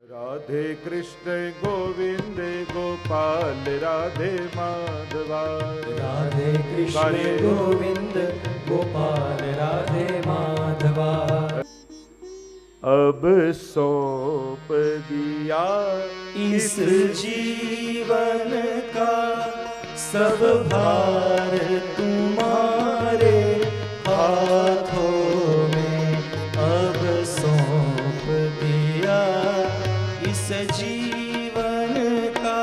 राधे कृष्ण गोविंद गोपाल राधे माधवा। राधे कृष्ण गोविंद गोपाल राधे माधवा। अब सौंप दिया इस जीवन का सब भार तुम्हारे हाथों में। अब सौंप दिया इस जीवन का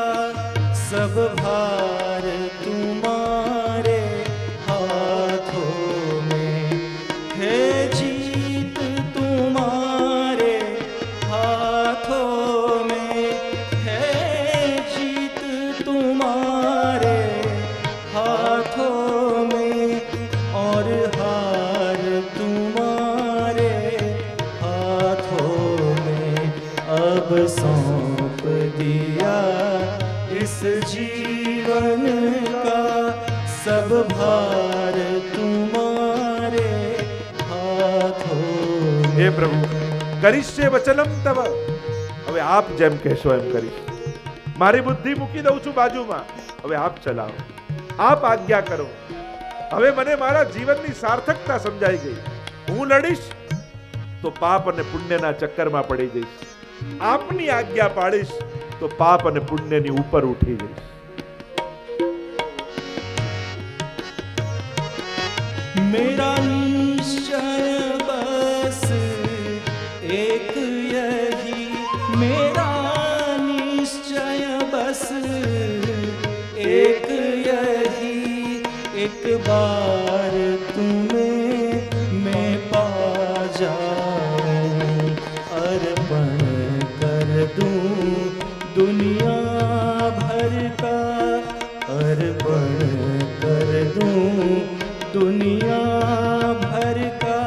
सब भार तुम्हारे हाथों में। है जीत तुम्हारे हाथों में, है जीत तुम्हारे हाथों में, और हार तुम्हारे हाथों में। अब सौंप दिया इस जीवन का सब भार तुम्हारे हाथों में। हे प्रभु करिष्ये वचनम तव। હવે આપ જેમ કહેશો એમ કરીશ. મારી બુદ્ધિ મૂકી દઉં છું બાજુમાં. હવે આપ ચલાવો, આપ આજ્ઞા કરો. હવે મને મારા જીવનની સાર્થકતા સમજાઈ ગઈ. હું લડીશ તો પાપ અને પુણ્યના ચક્કરમાં પડી જઈશ. આપની આજ્ઞા પાડીશ તો પાપ અને પુણ્યની ઉપર ઉઠી જઈશ. मेरा निश्चय बस एक यही, मेरा निश्चय बस एक यही। एक बार तुम्हें मैं पा जाऊं, अर्पण कर दूं दुनिया भर का, अर्पण कर दूं दुनिया भर का।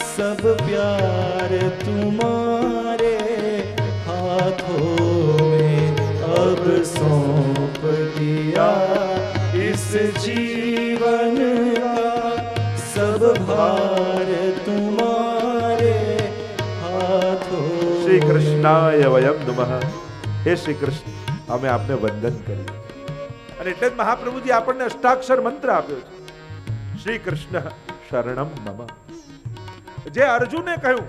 सब प्यार तुम्हारे हाथों में। अब सौंप दिया इस जीवन का सब भार तुम्हारे हाथों। શ્રી કૃષ્ણાય વયમ નમઃ. હે શ્રી કૃષ્ણ, અમે આપને વંદન કરીએ. અને એટલે જ મહાપ્રભુજી આપણને અષ્ટાક્ષર મંત્ર આપ્યો છે. શ્રી કૃષ્ણ શરણમ મમ. જે અર્જુને કહ્યું,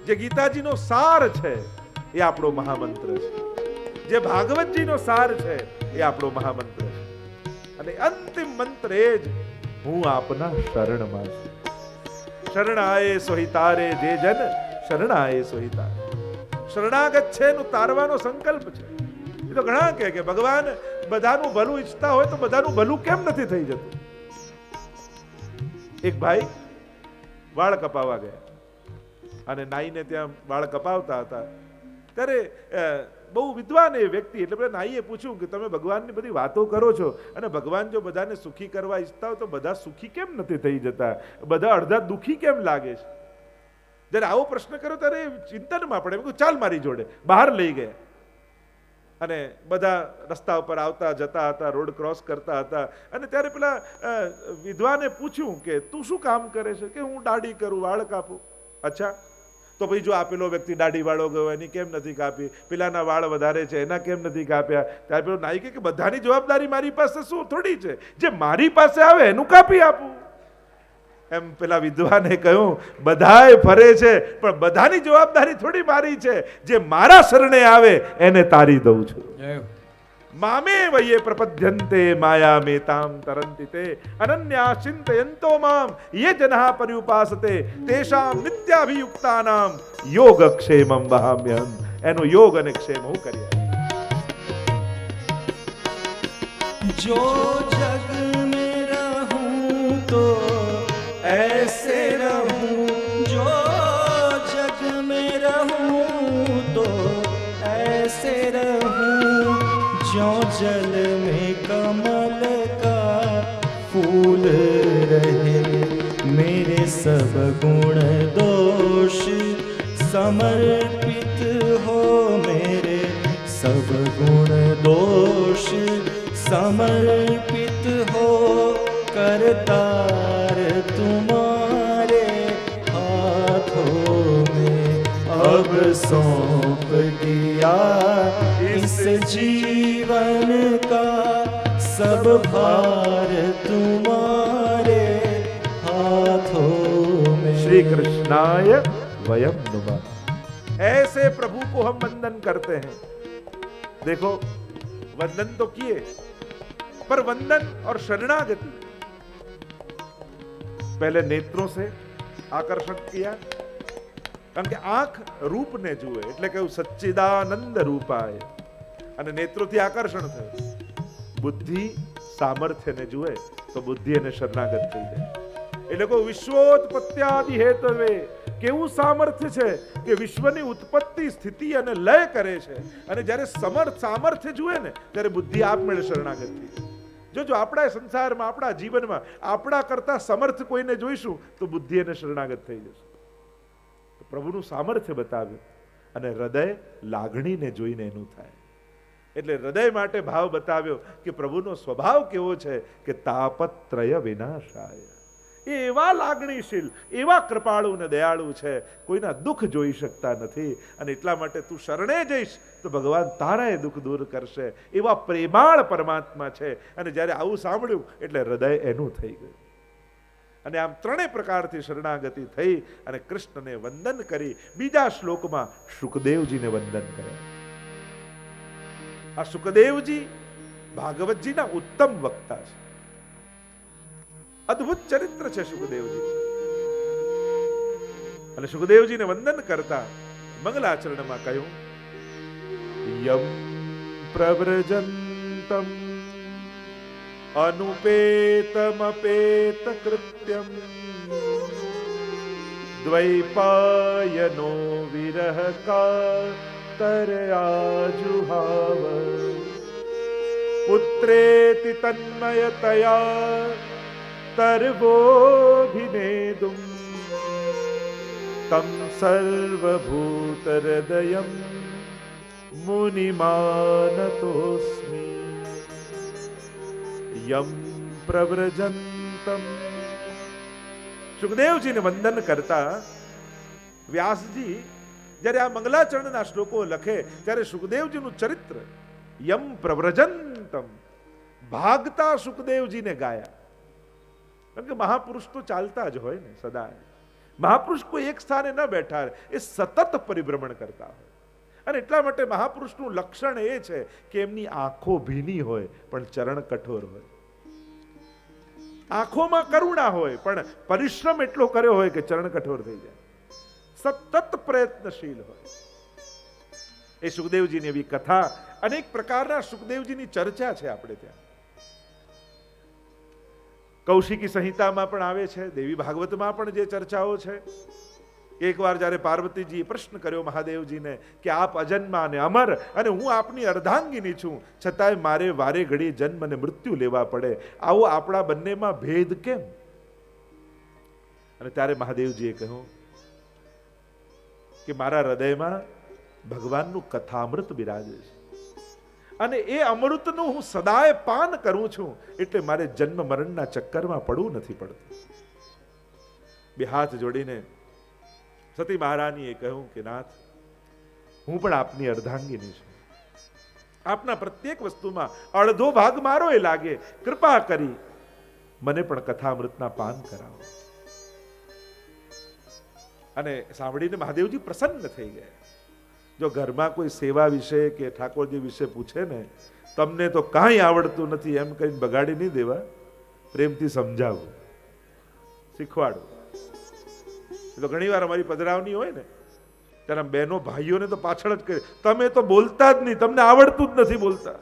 જે ગીતાજીનો સાર છે એ આપણો મહામંત્ર છે. જે ભાગવતજીનો સાર છે એ આપણો મહામંત્ર છે. અને અંતિમ મંત્ર એ જ હું આપના શરણમાં છું. શરણાએ સોહિતારે જે જન શરણાએ સોહિતારે. શરણાગત છે એનું તારવાનો સંકલ્પ છે. એ તો ઘણા કહે કે ભગવાન બધાનું ભલું ઈચ્છતા હોય તો બધાનું ભલું કેમ નથી થઈ જતું. એક ભાઈ વાળ કપાવવા ગયા અને નાઈને ત્યાં વાળ કપાવતા હતા ત્યારે બહુ વિદ્વાન એ વ્યક્તિ, એટલે પેલા નાઈએ પૂછ્યું કે તમે ભગવાનની બધી વાતો કરો છો અને ભગવાન જો બધાને સુખી કરવા ઈચ્છતા હોય તો બધા સુખી કેમ નથી થઈ જતા, બધા અડધા દુખી કેમ લાગે છે. જ્યારે આવો પ્રશ્ન કર્યો ત્યારે ચિંતનમાં પડે. મેં ચાલ મારી જોડે. બહાર લઈ ગયા અને બધા રસ્તા ઉપર આવતા જતા હતા, રોડ ક્રોસ કરતા હતા. અને ત્યારે પેલા વિદ્વાને પૂછ્યું કે તું શું કામ કરે છે? કે હું દાઢી કરું, વાળ કાપું. અચ્છા, તો ભાઈ જો આપેલો વ્યક્તિ દાઢી વાળો ગયો એની કેમ નથી કાપી, પેલાના વાળ વધારે છે એના કેમ નથી કાપ્યા? ત્યારે પેલો નાઈ કે બધાની જવાબદારી મારી પાસે શું થોડી છે, જે મારી પાસે આવે એનું કાપી આપું. એમ પેલા વિદ્વાને કહ્યું બધાય ફરે છે પણ બધાની જવાબદારી થોડી મારી છે, જે મારા શરણે આવે એને તારી દઉં છું. મામે વયે પ્રપદ્યન્તે માયા મેતામ તરંતિ તે અનન્યા ચિંતયંતો મામ યે જનઃ પર્યુપાસતે તેષામ નિત્યાભિયુક્તાનામ યોગક્ષેમં વહામ્યહમ. એનો યોગ અને ક્ષેમ હું કરી. जो जग में रहूं तो ऐसे रहूं, जो जग में रहूं तो ऐसे रहूं। ज्यों जल में कमल का फूल रहे, मेरे सब गुण दोष समर्पित हो, मेरे सब गुण दोष समर्पित हो। करतार तुम्हारे हाथों में अब सौंप सौंप दिया इस जीवन का सब भार तुम्हारे हाथों में। श्री कृष्णाय वयम नुमः। ऐसे प्रभु को हम वंदन करते हैं। देखो, वंदन तो किए, पर वंदन और शरणागति पहले नेत्रों से आकर्षण किया, કારણ કે આંખ રૂપને જુએ એટલે કે સચ્ચિદાનંદ રૂપાય, અને નેત્રોથી આકર્ષણ થયું. બુદ્ધિ સામર્થ્યને જુએ તો બુદ્ધિ એને શરણાગત થઈ જાય. એટલે કોઈ વિશ્વોત્પત્ત્યાદિ હેતવે કેવું સામર્થ્ય છે કે વિશ્વની ઉત્પત્તિ, સ્થિતિ અને લય કરે છે. અને જ્યારે સામર્થ્ય જુએ ને ત્યારે બુદ્ધિ આપમેળે શરણાગત થઈ જાય. જો આપણા સંસારમાં, આપણા જીવનમાં આપણા કરતા સમર્થ કોઈને જોઈશું તો બુદ્ધિ એને શરણાગત થઈ જશે. પ્રભુનું સામર્થ્ય બતાવ્યું અને હૃદય લાગણીને જોઈને એનું થાય. એટલે હૃદય માટે ભાવ બતાવ્યો કે પ્રભુનો સ્વભાવ કેવો છે કે તાપત્રય વિનાશાય. એ એવા લાગણીશીલ, એવા કૃપાળુ ને દયાળુ છે, કોઈના દુઃખ જોઈ શકતા નથી. અને એટલા માટે તું શરણે જઈશ તો ભગવાન તારાએ દુઃખ દૂર કરશે. એવા પ્રેમાળ પરમાત્મા છે. અને જ્યારે આવું સાંભળ્યું એટલે હૃદય એનું થઈ ગયું. અને આમ ત્રણેય પ્રકારથી શરણાગતિ થઈ અને કૃષ્ણને વંદન કરી. બીજા શ્લોકમાં શુકદેવજીને વંદન કર્યા. આ શુકદેવજી ભાગવતજીના ઉત્તમ વક્તા છે. અદ્ભુત ચરિત્ર છે શુકદેવજી. અને શુકદેવજીને વંદન કરતા મંગલાચરણમાં કહ્યું, યમ પ્રવ્રજંતમ અનુપેતમપેત કૃત્યમ દ્વૈપાયનો વિરહ કાતરયાજુહાવ પુત્રેતિ તન્મયતયા તર્વોભિનેદું તમ સર્વભૂતહૃદયં મુનિમાનતોસ્મિ. યમ પ્રવ્રજંતમ. સુખદેવજીને વંદન કરતા વ્યાસજી જ્યારે આ મંગલાચરણના શ્લોકો લખે ત્યારે સુખદેવજીનું ચરિત્ર યમ પ્રવ્રજંતમ ભાગતા સુખદેવજીને ગાયા. કારણ કે મહાપુરુષ તો ચાલતા જ હોય ને સદા. મહાપુરુષ કોઈ એક સ્થાને ન બેઠા, એ સતત પરિભ્રમણ કરતા હોય. અને એટલા માટે મહાપુરુષનું લક્ષણ એ છે કે એમની આંખો ભીની હોય પણ ચરણ કઠોર હોય. આંખોમાં કરુણા હોય પણ પરિશ્રમ એટલો કર્યો હોય કે ચરણ કઠોર થઈ જાય. સતત પ્રયત્નશીલ હોય. એ સુખદેવજીની એવી કથા, અનેક પ્રકારના સુખદેવજીની ચર્ચા છે આપણે ત્યાં. કૌશિકી સંહિતામાં પણ આવે છે, દેવી ભાગવતમાં પણ જે ચર્ચાઓ છે. એકવાર જ્યારે પાર્વતીજીએ પ્રશ્ન કર્યો મહાદેવજીને કે આપ અજન્મા અને અમર અને હું આપની અર્ધાંગીની છું, છતાંય મારે વારે ઘડી જન્મ અને મૃત્યુ લેવા પડે, આવો આપણા બંનેમાં ભેદ કેમ? અને ત્યારે મહાદેવજીએ કહ્યું કે મારા હૃદયમાં ભગવાનનું કથામૃત બિરાજે છે અને એ અમૃતનું હું સદાય પાન કરું છું, એટલે મારે જન્મ મરણના ચક્કરમાં પડવું નથી પડતું. બે હાથ જોડીને સતી મહારાણીએ કહ્યું કે નાથ, હું પણ આપની અર્ધાંગીની છું. આપના પ્રત્યેક વસ્તુમાં અડધો ભાગ મારો એ લાગે, કૃપા કરી મને પણ કથામૃતના પાન કરાવો. અને સાંભળીને મહાદેવજી પ્રસન્ન થઈ ગયા. જો ઘરમાં કોઈ સેવા વિશે કે ઠાકોરજી વિશે પૂછે ને, તમને તો કાંઈ આવડતું નથી એમ કહીને બગાડી નહીં દેવા, પ્રેમથી સમજાવવું, શીખવાડવું. તો ઘણી વાર અમારી પધરાવની હોય ને ત્યારે બહેનો ભાઈઓને તો પાછળ જ કહે, તમે તો બોલતા જ નહીં, તમને આવડતું જ નથી બોલતા,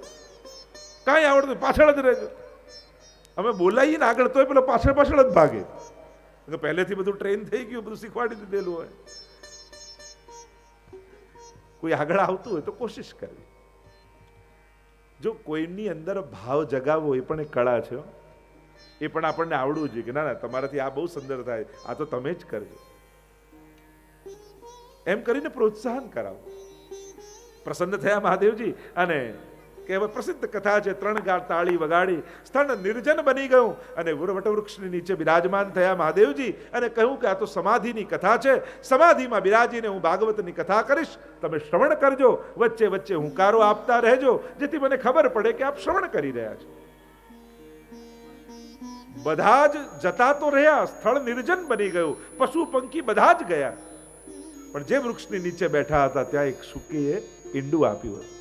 કાંઈ આવડતું, પાછળ જ રહેજો. અમે બોલાવીએ ને આગળ તોય પેલો પાછળ પાછળ જ ભાગે. પહેલેથી બધું ટ્રેન થઈ ગયું, બધું શીખવાડી દીધેલું હોય. કોઈ આગળ આવતું હોય તો કોશિશ કરવી. જો કોઈની અંદર ભાવ જગાવવો એ પણ એક કળા છે. એ પણ આપણને આવડવું જોઈએ કે ના ના તમારાથી આ બહુ સુંદર થાય, આ તો તમે જ કરજો, એમ કરીને પ્રોત્સાહન કરાવો. પ્રસન્ન થયા મહાદેવજી અને કે હવે પ્રસિદ્ધ કથા છે, 3 ગાળ તાળી વગાડી સ્થળ નિર્જન બની ગયું અને વટવૃક્ષની નીચે બિરાજમાન થયા મહાદેવજી અને કહ્યું કે આ તો સમાધિની કથા છે, સમાધિમાં બિરાજીને હું ભાગવતની કથા કરીશ, તમે શ્રવણ કરજો, વચ્ચે વચ્ચે હુંકારો આપતા રહેજો, જેથી મને ખબર પડે કે આપ શ્રવણ કરી રહ્યા છો. બધા જ જતા તો રહ્યા, સ્થળ નિર્જન બની ગયું, પશુ પંખી બધા જ ગયા, પણ જે વૃક્ષની નીચે બેઠા હતા ત્યાં એક શુકીએ ઈંડું આપ્યું હતું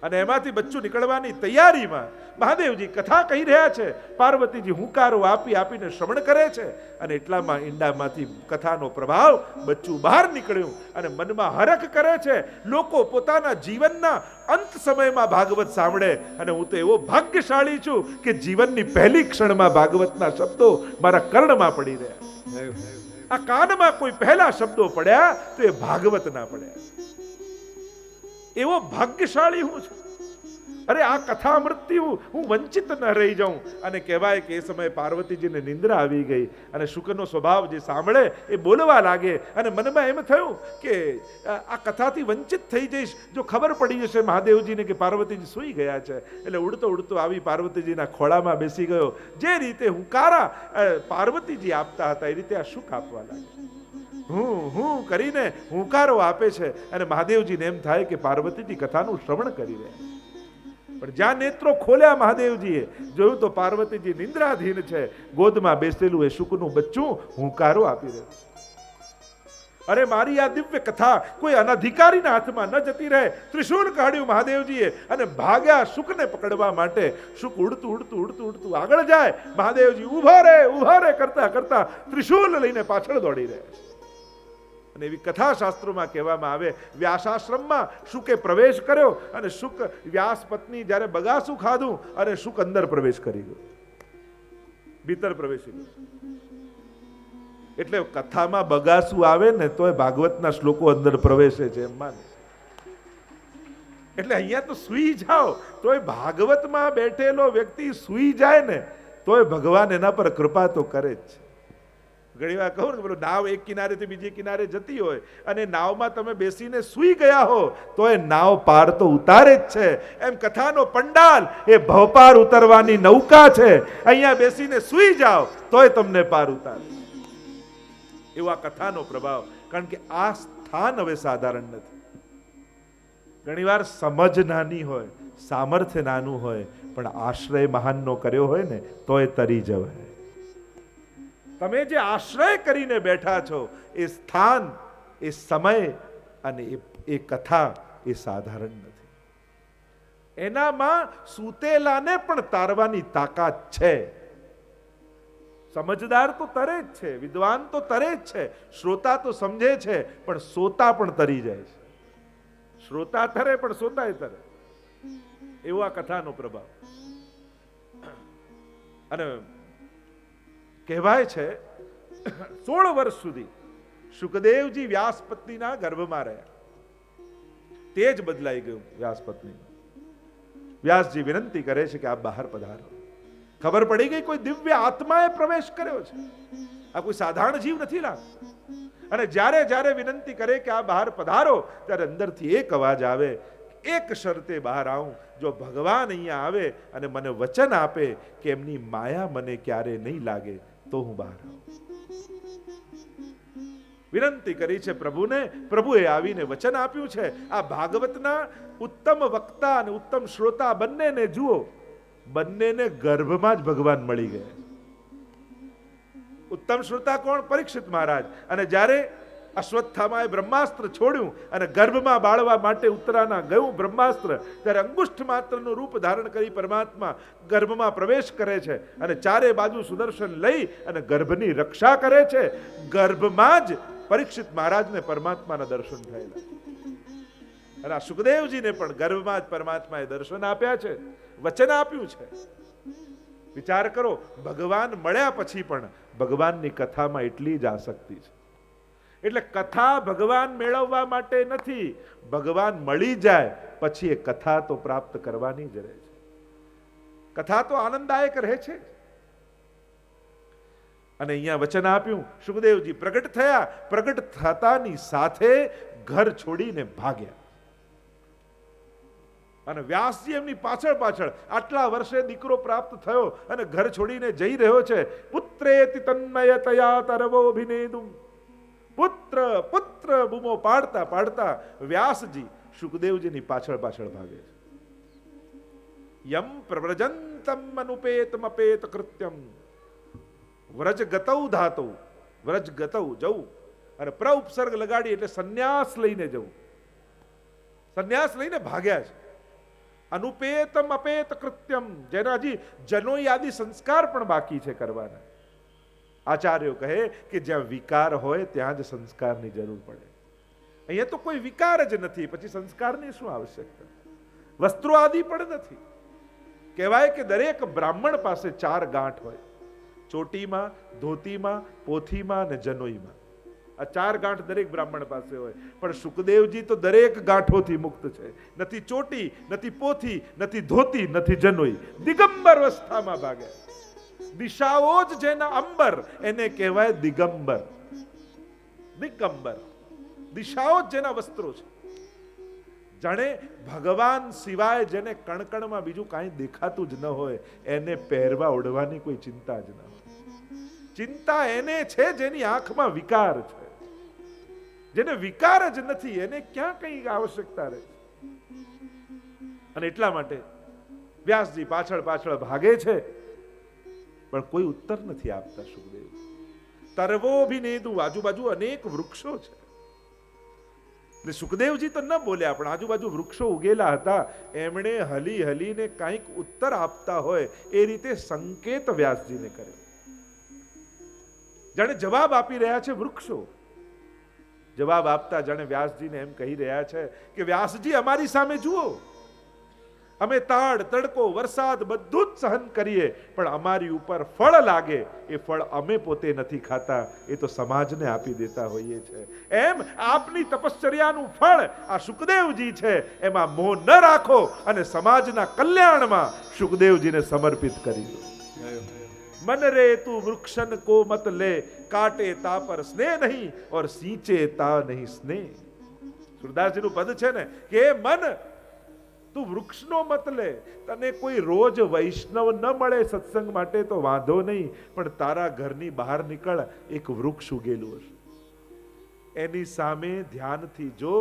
અને એમાંથી બચ્ચું નીકળવાની તૈયારીમાં મહાદેવજી કથા કહી રહ્યા છે, પાર્વતીજી હુંકારો આપી આપીને શ્રવણ કરે છે અને એટલામાં ઈંડામાંથી કથાનો પ્રભાવ બચ્ચું બહાર નીકળ્યું અને મનમાં હરખ કરે છે, લોકો પોતાના જીવનના અંત સમયમાં ભાગવત સાંભળે અને હું તો એવો ભાગ્યશાળી છું કે જીવનની પહેલી ક્ષણમાં ભાગવતના શબ્દો મારા કર્ણમાં પડી રહ્યા. આ કાનમાં કોઈ પહેલા શબ્દો પડ્યા તો એ ભાગવતના પડ્યા. એવો ભાગ્યશાળી હું છું. અરે આ કથા અમૃતથી હું વંચિત ન રહી જાઉં. અને કહેવાય કે એ સમયે પાર્વતીજીને નિંદ્રા આવી ગઈ અને શુકનો સ્વભાવ જે સાંભળે એ બોલવા લાગે અને મનમાં એમ થયું કે આ કથાથી વંચિત થઈ જઈશ જો ખબર પડી જશે મહાદેવજીને કે પાર્વતીજી સૂઈ ગયા છે. એટલે ઉડતો ઉડતો આવી પાર્વતીજીના ખોળામાં બેસી ગયો. જે રીતે હુંકારા પાર્વતીજી આપતા હતા એ રીતે આ શુક આપવા લાગે. હું કરીને હુંકારો આપે છે અને મહાદેવજીને એમ થાય કે પાર્વતીજી કથાનું શ્રવણ કરી રહ્યા. પણ જ્યાં નેત્રો ખોલ્યા મહાદેવજીએ જોયું તો પાર્વતીજી નિંદ્રાધીન છે, ગોદમાં બેસેલું એ શુકનું બચ્ચું હુંકારો આપી રહ્યું. અરે મારી આ દિવ્ય કથા કોઈ અનધિકારીના હાથમાં ન જતી રહે. ત્રિશૂલ કાઢ્યું મહાદેવજીએ અને ભાગ્યા શુકને પકડવા માટે. શુક ઉડતું ઉડતું ઉડતું ઉડતું આગળ જાય, મહાદેવજી ઉભા રે કરતા કરતા ત્રિશૂલ લઈને પાછળ દોડી રહ્યા છે. અને એવી કથા શાસ્ત્રોમાં કહેવામાં આવે, વ્યાસાશ્રમમાં શુકે પ્રવેશ કર્યો અને શુક વ્યાસ પત્ની જ્યારે બગાસું ખાધું અને શુક અંદર પ્રવેશ કરી ગયો, ભીતર પ્રવેશી ગયો. એટલે કથામાં બગાસું આવે ને તોય ભાગવતના શ્લોકો અંદર પ્રવેશે છે એમ માને. એટલે અહીંયા તો સૂઈ જાઓ તોય ભાગવતમાં બેઠેલો વ્યક્તિ સૂઈ જાય ને તોય ભગવાન એના પર કૃપા તો કરે જ છે. ઘણી વાર કહું ને, પેલું નાવ એક કિનારેથી બીજી કિનારે જતી હોય અને નાવમાં તમે બેસીને સૂઈ ગયા હો તો એ નાવ પાર તો ઉતારે જ છે. એમ કથાનો પંડાલ એ ભવપાર ઉતરવાની નૌકા છે. અહીંયા બેસીને સૂઈ જાઓ તોય તમને પાર ઉતારે. એવો આ કથાનો પ્રભાવ. કારણ કે આ સ્થાન હવે સાધારણ નથી. ઘણીવાર સમજ નાની હોય, સામર્થ્ય નાનું હોય, પણ આશ્રય મહાનનો કર્યો હોય ને તોય તરી જવાય. તમે જે આશ્રય કરીને બેઠા છો એ સ્થાન, એ સમય અને એ કથા એ સાધારણ નથી. એનામાં સૂતેલાને પણ તારવાની તાકાત છે. સમજદાર તો તરે જ છે, વિદ્વાન તો તરે જ છે, શ્રોતા તો સમજે છે, પણ સોતા પણ તરી જાય છે. શ્રોતા તરે પણ સોતાય તરે. એવો આ કથાનો પ્રભાવ. અને કહેવાય છે 16 વર્ષ સુધી શુકદેવજી વ્યાસપત્નીના ગર્ભમાં રહ્યા. તેજ બદલાઈ ગયું વ્યાસપત્ની. વ્યાસજી વિનંતી કરે છે કે આપ બહાર પધારો. ખબર પડી ગઈ કોઈ દિવ્ય આત્માએ પ્રવેશ કર્યો છે, આ કોઈ સાધારણ જીવ નથી લાગતો. અને જ્યારે જ્યારે વિનંતી કરે કે આ બહાર પધારો ત્યારે અંદરથી એક અવાજ આવે, એક શરતે બહાર આવું, જો ભગવાન અહીંયા આવે અને મને વચન આપે કે એમની માયા મને ક્યારે નહીં લાગે તો હું બહાર આવું. વિનંતી કરી છે પ્રભુને, પ્રભુએ આવીને વચન આપ્યું છે. આ ભાગવતના ઉત્તમ વક્તા અને ઉત્તમ શ્રોતા બંનેને જુઓ, બંનેને ગર્ભમાં જ ભગવાન મળી ગયા. ઉત્તમ શ્રોતા કોણ? પરીક્ષિત મહારાજ. અને જ્યારે અશ્વત્થામાએ બ્રહ્માસ્ત્ર છોડ્યું અને ગર્ભમાં બાળવા માટે ઉત્તરાના ગયું બ્રહ્માસ્ત્ર, ત્યારે અંગુષ્ઠ માત્રનું રૂપ ધારણ કરી પરમાત્મા ગર્ભમાં પ્રવેશ કરે છે અને ચારે બાજુ સુદર્શન લઈ અને ગર્ભની રક્ષા કરે છે. ગર્ભમાં જ પરીક્ષિત મહારાજને પરમાત્માના દર્શન થયેલા. અને આ સુખદેવજીને પણ ગર્ભમાં જ પરમાત્માએ દર્શન આપ્યા છે, વચન આપ્યું છે. વિચાર કરો, ભગવાન મળ્યા પછી પણ ભગવાનની કથામાં એટલી જ આસક્તિ છે. એટલે કથા ભગવાન મેળવવા માટે નથી, ભગવાન મળી જાય પછી એ કથા તો પ્રાપ્ત કરવાની જ રહે છે. કથા તો આનંદદાયક રહે છે. અને અહીંયા વચન આપ્યું, સુખદેવજી પ્રગટ થયા. પ્રગટ થતાની સાથે ઘર છોડીને ભાગ્યા. અને વ્યાસજી એમની પાછળ પાછળ આટલા વર્ષે દીકરો પ્રાપ્ત થયો અને ઘર છોડીને જઈ રહ્યો છે. પુત્રેતિ તન્મયતયા તરવોભિનેદું, પુત્ર પુત્ર બૂમો પાડતા પાડતા વ્યાસજી સુખદેવજીની પાછળ પાછળ ભાગે છે. યમ પ્રવ્રજંતમ અનુપેતમ અપેત કૃત્યમ વ્રજ ગતૌ ધાતૌ, વ્રજ ગતૌ જવું અને પ્ર ઉપસર્ગ લગાડી એટલે સંન્યાસ લઈને જવું. સંન્યાસ લઈને ભાગ્યા છે. અનુપેતમ અપેત કૃત્યમ, જેના હજી જનોઈ આદિ સંસ્કાર પણ બાકી છે કરવાના. આચાર્યો કહે કે જ્યાં વિકાર હોય ત્યાં જ સંસ્કારની જરૂર પડે. અહીંયા તો કોઈ વિકાર જ નથી, પછી સંસ્કારની શું આવશ્યકતા? વસ્ત્રો આદિ પણ નથી. કહેવાય કે દરેક બ્રાહ્મણ પાસે 4 ગાંઠ હોય, ચોટીમાં, ધોતીમાં, પોથીમાં અને જનોઈમાં. આ 4 ગાંઠ દરેક બ્રાહ્મણ પાસે હોય. પણ સુખદેવજી તો દરેક ગાંઠોથી મુક્ત છે. નથી ચોટી, નથી પોથી, નથી ધોતી, નથી જનોઈ. દિગંબર અવસ્થામાં ભાગે. દિશાઓ જ જેના અંબર એને કહેવાય દિગંબર. દિગંબર દિશાઓ જ જેના વસ્ત્રો છે. જાણે ભગવાન સિવાય જેને કણકણમાં બીજું કાંઈ દેખાતું જ ન હોય એને પહેરવા ઓઢવાની કોઈ ચિંતા જ ન હોય. ચિંતા એને છે જેની આંખમાં વિકાર છે. જેને વિકાર જ નથી એને ક્યાં કઈ આવશ્યકતા રહે? અને એટલા માટે વ્યાસજી પાછળ પાછળ ભાગે છે, પણ કોઈ ઉત્તર નથી આપતા સુખદેવ. તરવોભિનેદુ, આજુબાજુ અનેક વૃક્ષો છે. એટલે સુખદેવજી તો ન બોલ્યા, પણ આજુબાજુ વૃક્ષો ઉગેલા હતા. એમણે હલી હલીને કંઈક ઉત્તર આપતા હોય એ રીતે સંકેત વ્યાસજીને કર્યો. જાણે જવાબ આપી રહ્યા છે વૃક્ષો. જવાબ આપતા જાણે વ્યાસજીને એમ કહી રહ્યા છે કે વ્યાસજી અમારી સામે જુઓ, અમે તાડ તડકો વરસાદ બધું જ સહન કરીએ, પણ અમારી ઉપર ફળ લાગે એ ફળ અમે પોતે નથી ખાતા, એ તો સમાજને આપી દેતા હોઈએ છે. એમ આપની તપશ્ચર્યાનું ફળ આ સુખદેવજી છે, એમાં મોહ ન રાખો અને સમાજના કલ્યાણમાં સુખદેવજીને સમર્પિત કરી દો. मन रे तू वृक्षन को मत ले, काटे ता पर स्नेह नहीं और सींचे ता नहीं स्नेह. સુરદાસજી નું પદ છે ને કે મન તું વૃક્ષનો મત લે. તને કોઈ રોજ વૈષ્ણવ ન મળે સત્સંગ માટે તો વાંધો નહીં, પણ તારા ઘરની બહાર નીકળ, એક વૃક્ષ ઉગેલું હશે. એની સામે ધ્યાનથી જો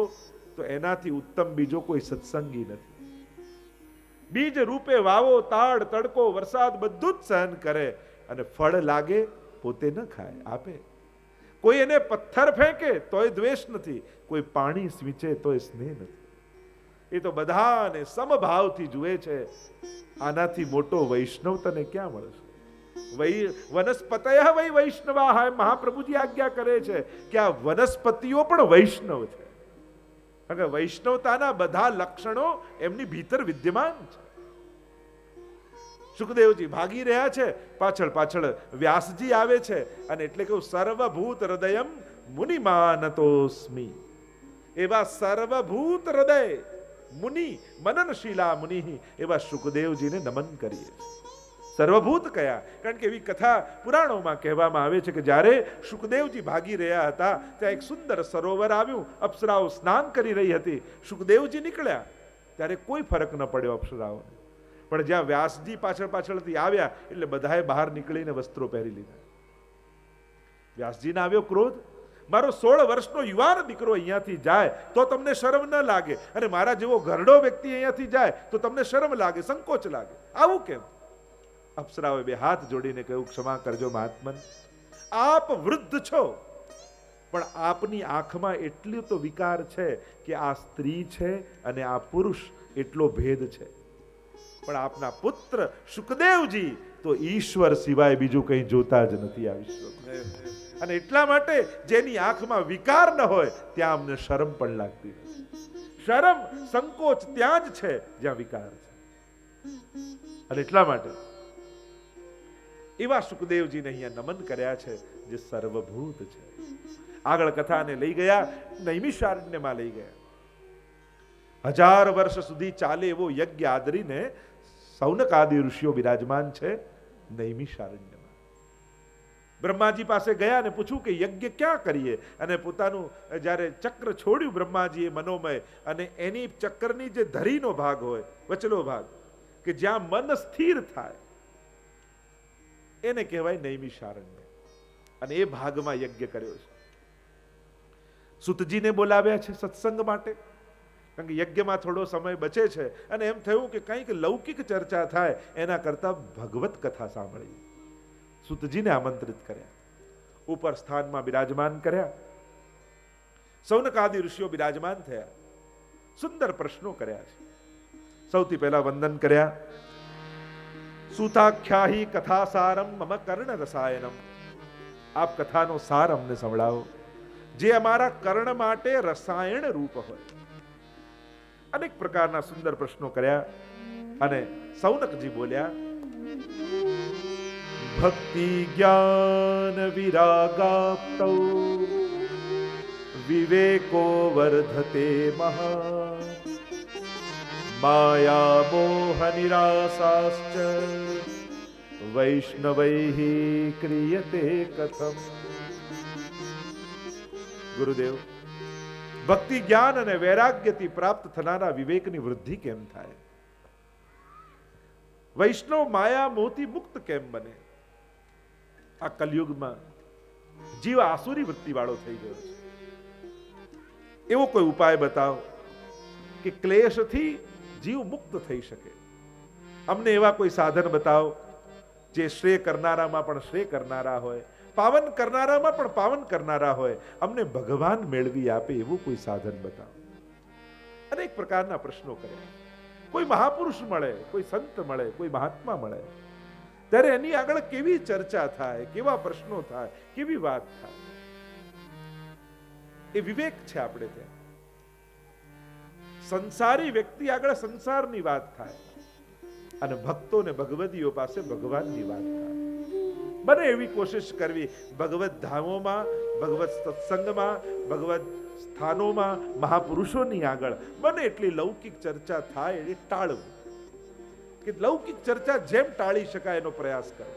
તો એનાથી ઉત્તમ બીજો કોઈ સત્સંગી નથી. બીજ રૂપે વાવો, તાડ તડકો વરસાદ બધું જ સહન કરે અને ફળ લાગે પોતે ન ખાય, આપે. કોઈ એને પથ્થર ફેંકે તોય દ્વેષ નથી, કોઈ પાણી સ્વીચે તોય સ્નેહ નથી. એ તો બધાને સમભાવથી જુએ છે. આનાથી મોટો વૈષ્ણવ તને ક્યાં મળશે? વનસ્પતય વૈ વૈષ્ણવા, મહાપ્રભુજી આજ્ઞા કરે છે કે આ વનસ્પતિઓ પણ વૈષ્ણવ છે. કારણ કે વૈષ્ણવતાના બધા લક્ષણો એમની ભીતર વિદ્યમાન છે. સુખદેવજી ભાગી રહ્યા છે, પાછળ પાછળ વ્યાસજી આવે છે અને એટલે કહું સર્વભૂત હૃદયમ મુનિમાનતોસ્મિ. એવા સર્વભૂત હૃદય મુનિ મનનશીલા મુનિ એવા સુખદેવજીને નમન કરીએ. સર્વભૂત કયા? કારણ કે એવી કથા પુરાણોમાં કહેવામાં આવે છે કે જ્યારે સુખદેવજી ભાગી રહ્યા હતા ત્યાં એક સુંદર સરોવર આવ્યું, અપ્સરાઓ સ્નાન કરી રહી હતી. સુખદેવજી નીકળ્યા ત્યારે કોઈ ફરક ન પડ્યો અપ્સરાઓને, પણ જ્યાં વ્યાસજી પાછળ પાછળથી આવ્યા એટલે બધાએ બહાર નીકળીને વસ્ત્રો પહેરી લીધા. વ્યાસજીને આવ્યો ક્રોધ, મારો 16 વર્ષનો યુવાન દીકરો અહીંયાથી જાય તો તમને શરમ ન લાગે, અને મારા જેવો ઘરડો વ્યક્તિ અહીંયાથી જાય તો તમને શરમ લાગે, સંકોચ લાગે. આવું કેમ? અપ્સરાઓએ 2 હાથ જોડીને કહ્યું, ક્ષમા કરજો મહાત્મન, આપ વૃદ્ધ છો, પણ આપની આંખમાં એટલો તો વિકાર છે કે આ સ્ત્રી છે અને આ પુરુષ એટલો ભેદ છે. પણ આપના પુત્ર સુખદેવજી તો ઈશ્વર સિવાય બીજું કંઈ જોતા જ નથી આ વિશ્વમાં. અને એટલા માટે જેની આંખમાં વિકાર ન હોય ત્યાં અમને શરમ પણ લાગતી નથી. શરમ સંકોચ ત્યાં જ છે જ્યાં વિકાર છે. અને એટલા માટે એવા સુખદેવજીને અહીંયા નમન કર્યા છે જે સર્વભૂત છે. આગળ કથાને લઈ ગયા, નૈમિષારણ્યમાં લઈ ગયા. 1000 વર્ષ સુધી ચાલે એવો યજ્ઞ આદરીને સૌનક આદિ ઋષિઓ બિરાજમાન છે નૈમિષારણ્યમાં. બ્રહ્માજી પાસે ગયા અને પૂછ્યું કે યજ્ઞ ક્યાં કરીએ, અને પોતાનું જ્યારે ચક્ર છોડ્યું બ્રહ્માજીએ મનોમય, અને એની ચક્રની જે ધરીનો ભાગ હોય, વચલો ભાગ, કે જ્યાં મન સ્થિર થાય એને કહેવાય નૈમિષારણ્ય, અને એ ભાગમાં યજ્ઞ કર્યો છે. સુતજીને બોલાવ્યા છે સત્સંગ માટે, કારણ કે યજ્ઞમાં થોડો સમય બચે છે, અને એમ થયું કે કંઈક લૌકિક ચર્ચા થાય એના કરતા ભગવત કથા સાંભળી. સુતજીને આમંત્રિત કર્યા, ઉપર સ્થાનમાં બિરાજમાન કર્યા. સૌનકાદિ ઋષિઓ બિરાજમાન થયા, સુંદર પ્રશ્નો કર્યા છે. સૌથી પહેલા વંદન કર્યા. સૂતાખ્યાહી કથા સારમ મમ કર્ણ રસાયનમ. આપ કથાનો સાર અમને સંભળાવો, જે અમારા કર્ણ માટે રસાયણ રૂપ હોય. અનેક પ્રકારના સુંદર પ્રશ્નો કર્યા, અને સૌનકજી બોલ્યા, ભક્તિ જ્ઞાન વિરાગાપ્તૌ વિવેકો વર્ધતે મહા માયા મોહ નિરાશાશ્ચ વૈષ્ણવૈઃ ક્રિયતે કથમ. ગુરુદેવ, ભક્તિ જ્ઞાન અને વૈરાગ્યથી પ્રાપ્ત થનારા વિવેકની વૃદ્ધિ કેમ થાય? વૈષ્ણવ માયા મોહથી મુક્ત કેમ બને? આ કલયુગમાં જીવ આસુરી વૃત્તિ વાળો થઈ ગયો છે. એવો કોઈ ઉપાય બતાવો કે ક્લેશથી જીવ મુક્ત થઈ શકે. અમને એવા કોઈ સાધન બતાવો જે શ્રેય કરનારામાં પણ શ્રેય કરનારા હોય, પાવન કરનારામાં પણ પાવન કરનારા હોય, અમને ભગવાન મેળવી આપે એવું કોઈ સાધન બતાવો. અનેક પ્રકારના પ્રશ્નો કર્યા. કોઈ મહાપુરુષ મળે, કોઈ સંત મળે, કોઈ મહાત્મા મળે, ત્યારે એની આગળ કેવી ચર્ચા થાય, કેવા પ્રશ્નો થાય, કેવી વાત થાય, એ વિવેક છે આપણે ત્યાં. સંસારી વ્યક્તિ આગળ સંસારની વાત થાય, અને ભક્તોને ભગવદીઓ પાસે ભગવાનની વાત થાય. બને એવી કોશિશ કરવી, ભગવત ધામોમાં, ભગવત સત્સંગમાં, ભગવત સ્થાનોમાં, મહાપુરુષોની આગળ બને એટલી લૌકિક ચર્ચા થાય એ ટાળવું, કે લૌકિક ચર્ચા જેમ ટાળી શકાય એનો પ્રયાસ કરો.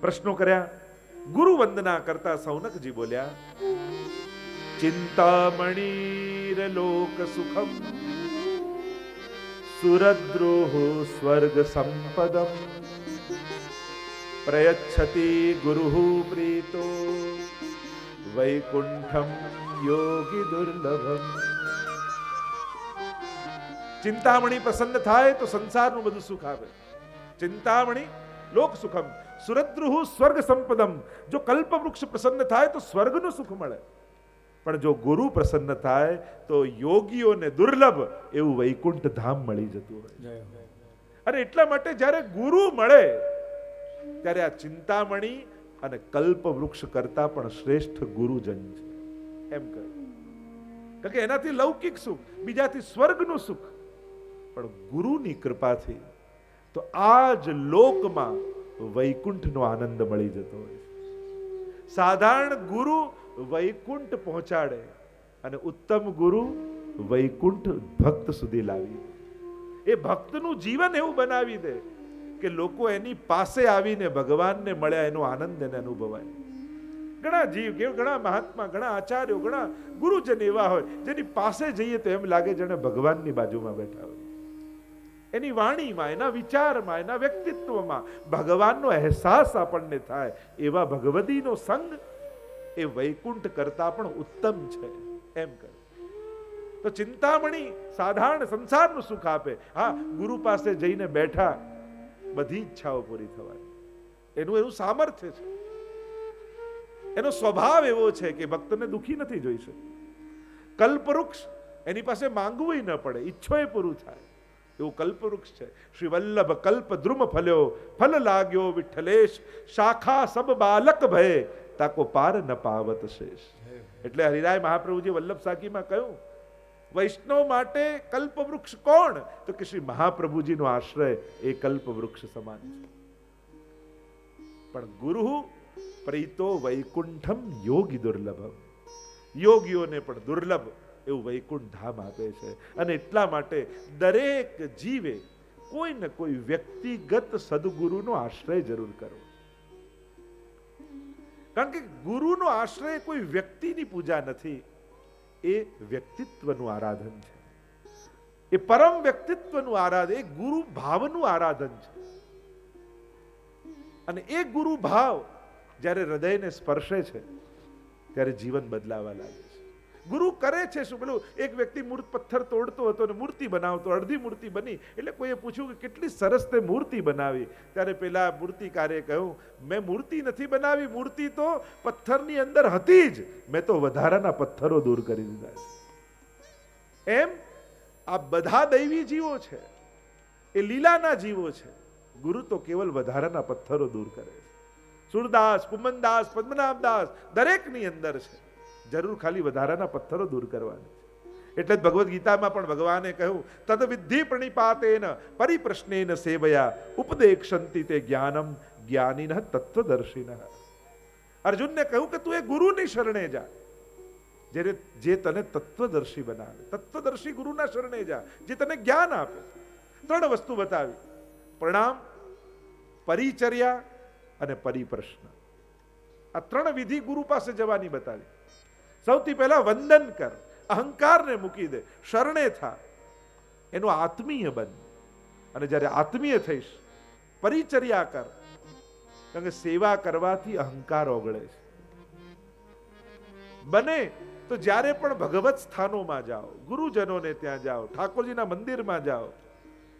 પ્રશ્નો કર્યા. ગુરુ વંદના કરતા સૌનકજી બોલ્યા, ચિંતામણીર લોક સુખમ સુરદ્રોહો સ્વર્ગ સંપદમ પ્રયચ્છતિ ગુરુઃ પ્રીતો વૈકુંઠમ યોગી દુર્લભમ. ચિંતામણી પ્રસન્ન થાય તો સંસારનું બધું સુખ આવે. ચિંતામણી લોક સુખમ સુરદ્રુહુ સ્વર્ગ સંપદમ. જો કલ્પવૃક્ષ પ્રસન્ન થાય તો સ્વર્ગનું સુખ મળે, પણ જો ગુરુ પ્રસન્ન થાય તો યોગીઓને દુર્લભ એવું વૈકુંઠ ધામ મળી જતું હોય. અને એટલા માટે જ્યારે ગુરુ મળે ત્યારે આ ચિંતામણી અને કલ્પવૃક્ષ કરતા પણ શ્રેષ્ઠ ગુરુજન છે એમ કહે. કારણ કે એનાથી લૌકિક સુખ, બીજાથી સ્વર્ગનું સુખ, પણ ગુરુની કૃપાથી તો આ જ લોકમાં વૈકુંઠનો આનંદ મળી જતો હોય. સાધારણ ગુરુ વૈકુંઠ પહોંચાડે, અને ઉત્તમ ગુરુ વૈકુંઠ ભક્ત સુધી લાવી દે. એ ભક્તનું જીવન એવું બનાવી દે કે લોકો એની પાસે આવીને ભગવાનને મળ્યા એનો આનંદ એને અનુભવાય. ઘણા જીવ, ઘણા મહાત્મા, ઘણા આચાર્યો, ઘણા ગુરુજન એવા હોય જેની પાસે જઈએ તો એમ લાગે જાણે ભગવાનની બાજુમાં બેઠા હોય. એની વાણીમાં, એના વિચારમાં, એના વ્યક્તિત્વમાં ભગવાનનો અહેસાસ આપણને થાય. એવા ભગવદીનો સંગ એ વૈકુંઠ કરતા પણ ઉત્તમ છે એમ કરે. તો ચિંતામણી સાધારણ સંસારનું સુખ આપે. હા, ગુરુ પાસે જઈને બેઠા બધી ઈચ્છાઓ પૂરી થવાની, એનું સામર્થ્ય છે. એનો સ્વભાવ એવો છે કે ભક્તને દુખી નથી જોઈ શકતો. કલ્પવૃક્ષ એની પાસે માંગવું ન પડે, ઈચ્છો એ પૂરું થાય એવું કલ્પવૃક્ષ છે. શ્રી વલ્લભ કલ્પ દ્રુમ ફલ્યો, ફલ લાગ્યો વિઠ્ઠલેશ, શાખા સબ બાલક ભય, તાકો પાર ન પાવત શેષ. એટલે હરિરાય મહાપ્રભુજી વલ્લભ સાખીમાં કહ્યું, વૈષ્ણવ માટે કલ્પવૃક્ષ કોણ? તો કે શ્રી મહાપ્રભુજીનો આશ્રય એ કલ્પવૃક્ષ સમાન છે. પણ ગુરુ પ્રીતો વૈકુંઠમ યોગી દુર્લભમ. યોગીઓને પણ દુર્લભ એવું વૈકુંઠ ધામ આપે છે. અને એટલા માટે દરેક જીવે કોઈ ને કોઈ વ્યક્તિગત સદગુરુનો આશ્રય જરૂર કરવો. કારણ કે ગુરુનો આશ્રય કોઈ વ્યક્તિની પૂજા નથી, એ વ્યક્તિત્વનું આરાધન છે, એ પરમ વ્યક્તિત્વનું આરાધન, એ ગુરુ ભાવનું આરાધન છે. અને એ ગુરુ ભાવ જ્યારે હૃદયને સ્પર્શે છે ત્યારે જીવન બદલાવા લાગે છે. ગુરુ કરે છે શું? પેલું એક વ્યક્તિ પથ્થર તોડતો હતો અને મૂર્તિ બનાવતો, અડધી મૂર્તિ બની એટલે કોઈએ પૂછ્યું કે કેટલી સરસ તે મૂર્તિ બનાવી. ત્યારે પેલા મૂર્તિકારે કહ્યું, મેં મૂર્તિ નથી બનાવી, મૂર્તિ તો પથ્થરની અંદર હતી જ, મેં તો વધારાના પથ્થરો દૂર કરી દીધા છે. એમ આ બધા દૈવી જીવો છે, એ લીલાના જીવો છે. ગુરુ તો કેવલ વધારાના પથ્થરો દૂર કરે છે. સુરદાસ, કુમનદાસ, પદ્મનાભદાસ દરેકની અંદર છે, જરૂર ખાલી વધારાના પથ્થરો દૂર કરવાના છે. એટલે જ ભગવદ્ ગીતામાં પણ ભગવાને કહ્યું, તદ વિદ્ધિ પ્રણિપાતેન પરિપ્રશ્નેન સેવયા ઉપદેક્ષંતિ તે જ્ઞાનમ જ્ઞાનિનઃ તત્વદર્શિનઃ. અર્જુનને કહ્યું કે તું એ ગુરુની શરણે જા, જે તને તત્વદર્શી બનાવે. તત્વદર્શી ગુરુના શરણે જા, જે તને જ્ઞાન આપે. 3 વસ્તુ બતાવી: પ્રણામ, પરિચર્યા અને પરિપ્રશ્ન. આ 3 વિધિ ગુરુ પાસે જવાની બતાવી. સૌથી પહેલા વંદન કર, અહંકારને મૂકી દે, શરણે થા, એનો આત્મીય બન. અને જ્યારે આત્મીય થઈશ, પરિચર્યા કર, કારણ કે સેવા કરવાથી અહંકાર ઓગળે છે. બને તો જ્યારે પણ ભગવત સ્થાનોમાં જાઓ, ગુરુજનોને ત્યાં જાઓ, ઠાકોરજીના મંદિરમાં જાઓ,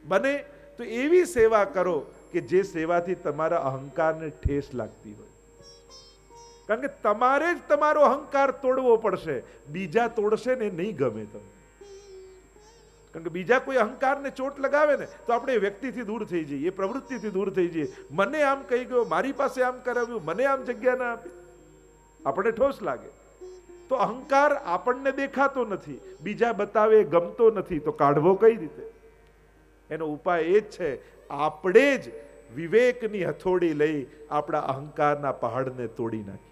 બને તો એવી સેવા કરો કે જે સેવાથી તમારા અહંકારને ઠેસ લાગતી હોય. કારણ કે તમારે જ તમારો અહંકાર તોડવો પડશે, બીજા તોડશે ને નહીં ગમે તમને. કારણ કે બીજા કોઈ અહંકારને ચોટ લગાવે ને તો આપણે એ વ્યક્તિથી દૂર થઈ જઈએ, એ પ્રવૃત્તિથી દૂર થઈ જઈએ. મને આમ કહી ગયો, મારી પાસે આમ કરાવ્યું, મને આમ જગ્યા ના આપી, આપણે ઠોસ લાગે. તો અહંકાર આપણને દેખાતો નથી, બીજા બતાવે ગમતો નથી, તો કાઢવો કઈ રીતે? એનો ઉપાય એ જ છે, આપણે જ વિવેકની હથોડી લઈ આપણા અહંકારના પહાડને તોડી નાખીએ.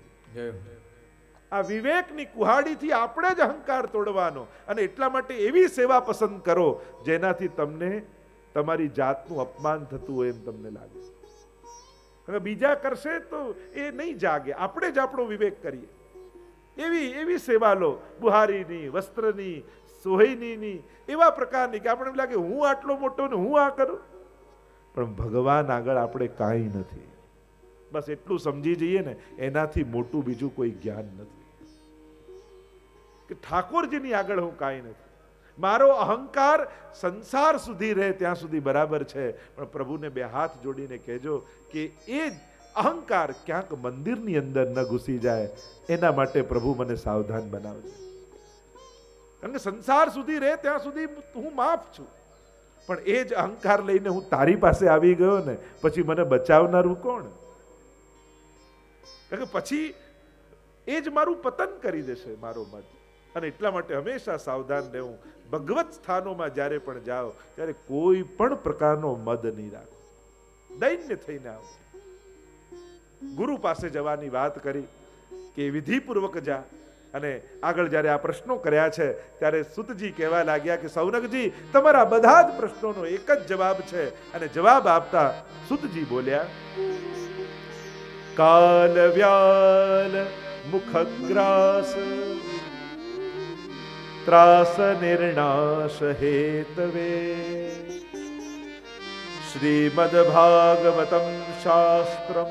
આ વિવેકની કુહાડીથી આપણે જ અહંકાર તોડવાનો. અને એટલા માટે એવી સેવા પસંદ કરો જેનાથી તમને તમારી જાતનું અપમાન થતું હોય એમ તમને લાગે. કારણ કે બીજા કરશે તો એ નહીં જાગે, આપણે જ આપણો વિવેક કરીએ. એવી સેવા લો, બુહારીની, વસ્ત્રની, સોહિનીની, એવા પ્રકારની કે આપણે એમ લાગે હું આટલો મોટો ને હું આ કરું. પણ ભગવાન આગળ આપણે કાંઈ નથી. બસ એટલું સમજી જઈએ ને, એનાથી મોટું બીજું કોઈ જ્ઞાન નથી કે ઠાકોરજીની આગળ હું કાંઈ નથી. મારો અહંકાર સંસાર સુધી રહે ત્યાં સુધી બરાબર છે, પણ પ્રભુને 2 હાથ જોડીને કહેજો કે એ અહંકાર ક્યાંક મંદિરની અંદર ન ઘૂસી જાય, એના માટે પ્રભુ મને સાવધાન બનાવજો. કારણ કે સંસાર સુધી રહે ત્યાં સુધી હું માફ છું, પણ એ જ અહંકાર લઈને હું તારી પાસે આવી ગયો ને, પછી મને બચાવનારું કોણ? કારણ કે પછી એ જ મારું પતન કરી દેશે, મારો મત. અને એટલા માટે હંમેશા સાવધાન રહેવું. ભગવત સ્થાનોમાં જ્યારે પણ જાઓ ત્યારે કોઈ પણ પ્રકારનો મદ નહીં રાખો, દૈન્ય થઈને આવો. ગુરુ પાસે જવાની વાત કરી કે વિધિપૂર્વક જા. અને આગળ જ્યારે આ પ્રશ્નો કર્યા છે ત્યારે સુતજી કહેવા લાગ્યા કે સૌનકજી, તમારા બધા જ પ્રશ્નોનો એક જ જવાબ છે. અને જવાબ આપતા સુતજી બોલ્યા, કાલ વ્યાલ મુખગ્રાસ ત્રાસ નિર્ણાશ હેતવે શ્રીમદ ભાગવતમ શાસ્ત્રમ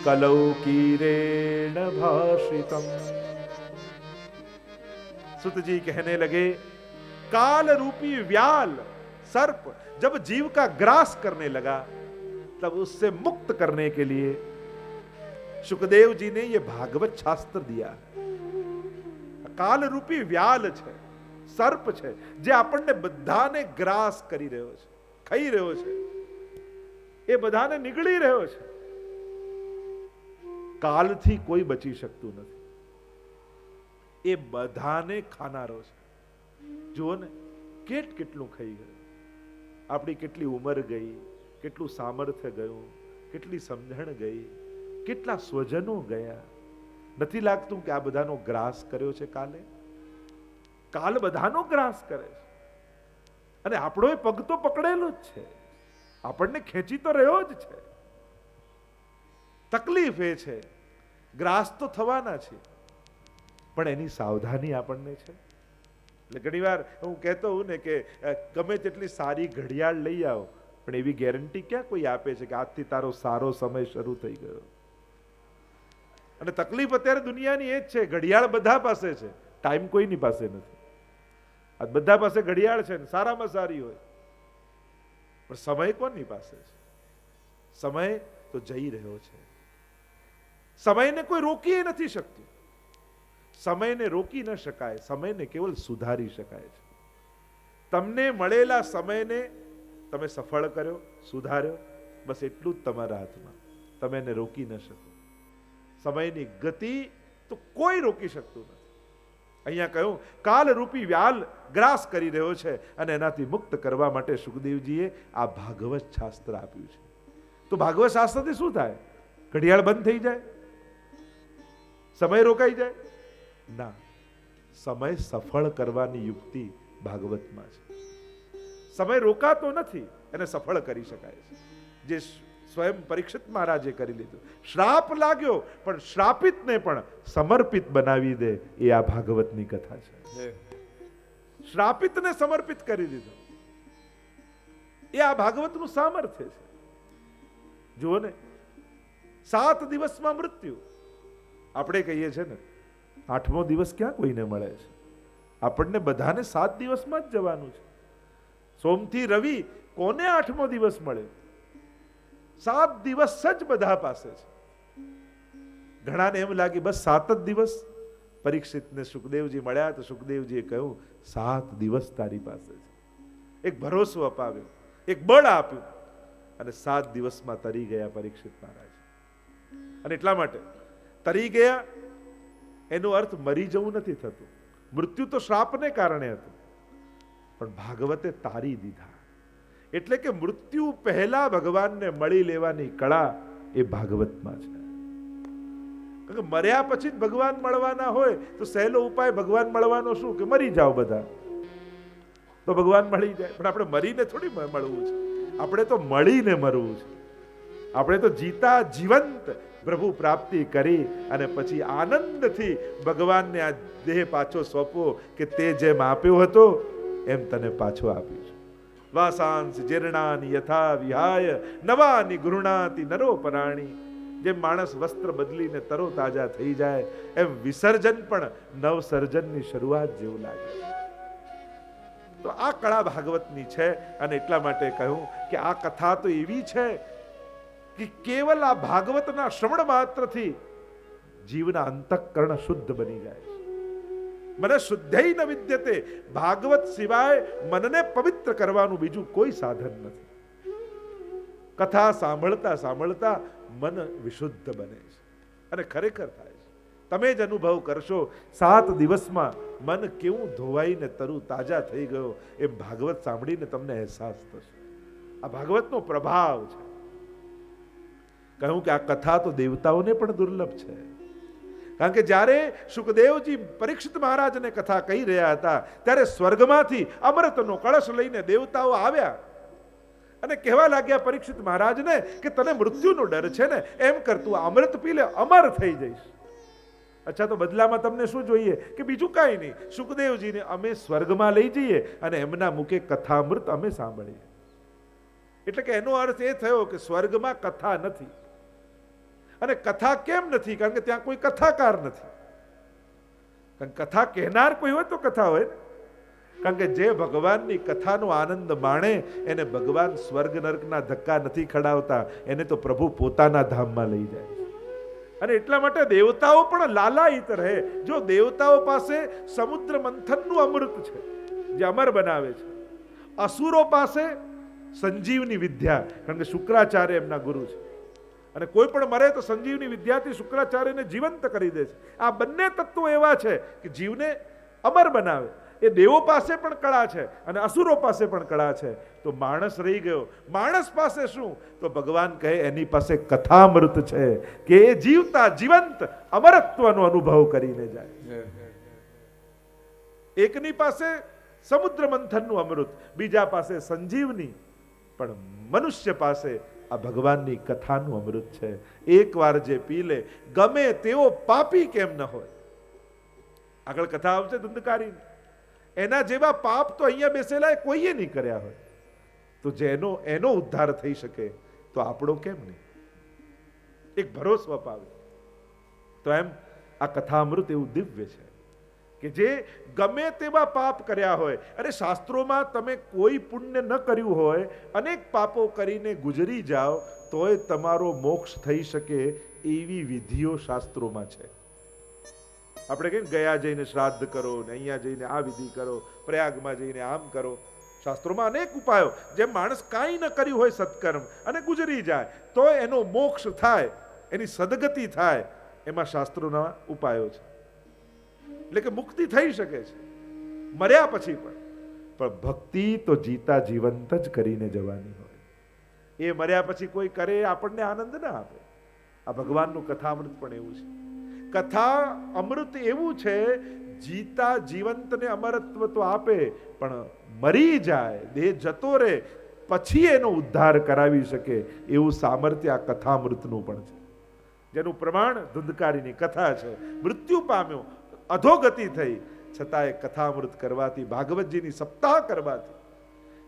कलौकीरेण भाषितम. सुत जी कहने लगे, काल रूपी व्याल सर्प जब जीव का ग्रास करने लगा, तब उससे मुक्त करने के लिए सुखदेव जी ने यह भागवत शास्त्र दिया. काल रूपी व्याल છે, સર્પ છે, જે આપણને બધાને ગ્રાસ કરી રહ્યો છે, ખાઈ રહ્યો છે, એ બધાને નીકળી રહ્યો છે. કાલથી કોઈ બચી શકતું નથી, એ બધાને ખાનારો છે. જુઓ ને કેટલું ખાઈ ગયું, આપણી કેટલી ઉંમર ગઈ, કેટલું સામર્થ્ય ગયું, કેટલી સમજણ ગઈ, કેટલા સ્વજનો ગયા. નથી લાગતું કે આ બધાનો ગ્રાસ કર્યો છે કાલે? કાલ બધાનો ગ્રાસ કરે છે. અને આપણો એ પગ તો પકડેલો જ છે, આપણને ખેંચી તો રહ્યો જ છે. તકલીફ એ છે ગ્રાસ તો થવાના છે, પણ એની સાવધાની આપણને છે. એટલે ઘણીવાર હું કહેતો હોઉં ને કે ગમે તેટલી સારી ઘડિયાળ લઈ આવો, પણ એવી ગેરંટી ક્યાં કોઈ આપે છે કે આજથી તારો સારો સમય શરૂ થઈ ગયો. અને તકલીફ અત્યારે દુનિયાની એ જ છે, ઘડિયાળ બધા પાસે છે, ટાઈમ કોઈની પાસે નથી. આ બધા પાસે ઘડિયાળ છે ને સારામાં સારી હોય, પણ સમય કોની પાસે છે? સમય તો જઈ રહ્યો છે. સમયને કોઈ રોકી નથી શકતું. સમયને રોકી ન શકાય, સમયને કેવલ સુધારી શકાય છે. તમને મળેલા સમયને તમે સફળ કર્યો, સુધાર્યો, બસ એટલું જ તમારા હાથમાં. તમે એને રોકી ન શકો. સમયની ગતિ તો કોઈ રોકી શકતું નથી. અહીંયા કહ્યું કાલરૂપી વ્યાલ ગ્રાસ કરી રહ્યો છે, અને એનાથી મુક્ત કરવા માટે સુખદેવજીએ આ ભાગવત શાસ્ત્ર આપ્યું છે. તો ભાગવત શાસ્ત્રથી શું થાય? ઘડિયાળ બંધ થઈ જાય? સમય રોકાઈ જાય? ના, સમય સફળ કરવાની યુક્તિ ભાગવતમાં છે. સમય રોકાતો નથી, એને સફળ કરી શકાય છે. જે સ્વયં પરીક્ષિત મહારાજે કરી લીધું. શ્રાપ લાગ્યો પણ શ્રાપિતને પણ સમર્પિત બનાવી દે, એ આ ભાગવતની કથા છે. શ્રાપિતને સમર્પિત કરી દીધો, એ આ ભાગવતનું સામર્થ્ય છે. જુઓ ને, 7 દિવસમાં મૃત્યુ. આપણે કહીએ છીએ ને 8મો દિવસ ક્યાં કોઈને મળે છે? આપણને બધાને 7 દિવસમાં જ જવાનું છે. સોમથી રવિ કોને 8મો દિવસ મળ્યો? 7 દિવસ જ બધા પાસે છે. ઘણાને એમ લાગે બસ 7 જ દિવસ. પરીક્ષિતને સુખદેવજી મળ્યા તો સુખદેવજીએ કહ્યું 7 દિવસ તારી પાસે છે. એક ભરોસો અપાવ્યો, એક બળ આપ્યું, અને 7 દિવસમાં તરી ગયા પરીક્ષિત મહારાજ. અને એટલા માટે તરી ગયા એનો અર્થ મરી જવું નથી થતું. મૃત્યુ તો શ્રાપને કારણે હતું, પણ ભાગવતે તારી દીધા. એટલે કે મૃત્યુ પહેલા ભગવાનને મળી લેવાની કળા એ ભાગવતમાં છે. કારણ કે મર્યા પછી જ ભગવાન મળવાના હોય તો સહેલો ઉપાય ભગવાન મળવાનો શું? કે મરી જાઓ બધા તો ભગવાન મળી જાય. પણ આપણે મરીને થોડી મળવું છે, આપણે તો મળીને મરવું છે. આપણે તો જીતા જીવંત પ્રભુ પ્રાપ્તિ કરી અને પછી આનંદથી ભગવાનને આ દેહ પાછો સોંપવો કે તે જેમ આપ્યો હતો એમ તને પાછો આપીશ. વાસાંસ જીર્ણાની યથા વિહાય નવાની ગૃહણાતિ નરો પરાણી. જેમ માણસ વસ્ત્ર બદલીને તરો તાજા થઈ જાય એમ વિસર્જન પણ નવસર્જનની શરૂઆત જેવું લાગે. તો આ કળા ભાગવતની છે. અને એટલા માટે કહ્યું કે આ કથા તો એવી છે કે કેવલ આ ભાગવતના શ્રવણ માત્રથી જીવના અંતઃકરણ શુદ્ધ બની જાય છે. મને શુદ્ધૈ ન વિદ્યતે. ભાગવત સિવાય મનને પવિત્ર કરવાનું બીજું કોઈ સાધન નથી. કથા સાંભળતા સાંભળતા મન વિશુદ્ધ બને છે અને ખરેખર થાય છે. તમે જ અનુભવ કરશો 7 દિવસમાં મન કેવું ધોવાઈને તરુ તાજા થઈ ગયો એમ ભાગવત સાંભળીને તમને અહેસાસ થશે. આ ભાગવતનો પ્રભાવ છે. કહ્યું કે આ કથા તો દેવતાઓને પણ દુર્લભ છે. કારણ કે જ્યારે સુખદેવજી પરીક્ષિત મહારાજને કથા કહી રહ્યા હતા ત્યારે સ્વર્ગમાંથી અમૃતનો કળશ લઈને દેવતાઓ આવ્યા અને કહેવા લાગ્યા પરીક્ષિત મહારાજને કે તને મૃત્યુનો ડર છે ને, એમ કર તું અમૃત પી લે, અમર થઈ જઈશ. અચ્છા, તો બદલામાં તમને શું જોઈએ? કે બીજું કાંઈ નહીં, સુખદેવજીને અમે સ્વર્ગમાં લઈ જઈએ અને એમના મુખે કથામૃત અમે સાંભળીએ. એટલે કે એનો અર્થ એ થયો કે સ્વર્ગમાં કથા નથી. અને કથા કેમ નથી? કારણ કે ત્યાં કોઈ કથાકાર નથી. કારણ કથા કહેનાર કોઈ હોય તો કથા હોય ને. કારણ કે જે ભગવાનની કથાનો આનંદ માણે એને ભગવાન સ્વર્ગ નરકના ધક્કા નથી ખડાવતા, એને તો પ્રભુ પોતાના ધામમાં લઈ જાય. અને એટલા માટે દેવતાઓ પણ લાલાયિત રહે. જો દેવતાઓ પાસે સમુદ્ર મંથનનું અમૃત છે જે અમર બનાવે છે, અસુરો પાસે સંજીવની વિદ્યા, કારણ કે શુક્રાચાર્ય એમના ગુરુ છે, અને કોઈ પણ મરે તો સંજીવની વિદ્યાથી શુક્રાચાર્યને જીવંત કરી દે છે. આ બંને તત્વો એવા છે કે જીવને અમર બનાવે. એ દેવો પાસે પણ કળા છે અને અસુરો પાસે પણ કળા છે. તો માણસ રહી ગયો. માણસ પાસે શું? તો ભગવાન કહે એની પાસે કથામૃત છે કે એ જીવતા જીવંત અમરત્વનો અનુભવ કરીને જાય. એકની પાસે સમુદ્ર મંથનનું અમૃત, બીજા પાસે સંજીવની, પણ મનુષ્ય પાસે આ ભગવાનની કથાનું અમૃત છે. એકવાર જે પી લે, ગમે તેવો પાપી કેમ ન હોય. આગળ કથા આવશે ધુંધકારી, એના જેવા પાપ તો અહીંયા બેસેલા કોઈએ નહીં કર્યા હોય, તો જેનો એનો ઉદ્ધાર થઈ શકે તો આપણો કેમ નહીં? એક ભરોસો અપાવે. તો એમ આ કથામૃત એવું દિવ્ય છે કે જે ગમે તેવા પાપ કર્યા હોય, અરે શાસ્ત્રોમાં તમે કોઈ પુણ્ય ન કર્યું હોય, અનેક પાપો કરીને ગુજરી જાઓ તોય તમારો મોક્ષ થઈ શકે એવી વિધિઓ શાસ્ત્રોમાં છે. આપણે કહીએ ગયા જઈને શ્રાદ્ધ કરો, ને અહીંયા જઈને આ વિધિ કરો, પ્રયાગમાં જઈને આમ કરો. શાસ્ત્રોમાં અનેક ઉપાયો, જેમ માણસ કાંઈ ન કર્યું હોય સત્કર્મ અને ગુજરી જાય તો એનો મોક્ષ થાય, એની સદગતિ થાય, એમાં શાસ્ત્રોના ઉપાયો છે. એટલે કે મુક્તિ થઈ શકે છે મર્યા પછી પણ ભક્તિ તો જીતા જીવંત જ કરીને જવાની હોય. એ મર્યા પછી કોઈ કરે આપણને આનંદ ના આપે. આ ભગવાનનું કથામૃત પણ એવું છે. કથા અમૃત એવું છે, જીતા જીવંતને અમરત્વ તો આપે, પણ મરી જાય, દેહ જતો રહે પછી એનો ઉદ્ધાર કરાવી શકે એવું સામર્થ્ય આ કથામૃતનું પણ છે. જેનું પ્રમાણ ધુંધકારીની કથા છે. મૃત્યુ પામ્યો, અધોગતિ થઈ, છતાં એ કથામૃત કરવાથી, ભાગવતજીની સપ્તાહ કરવાથી,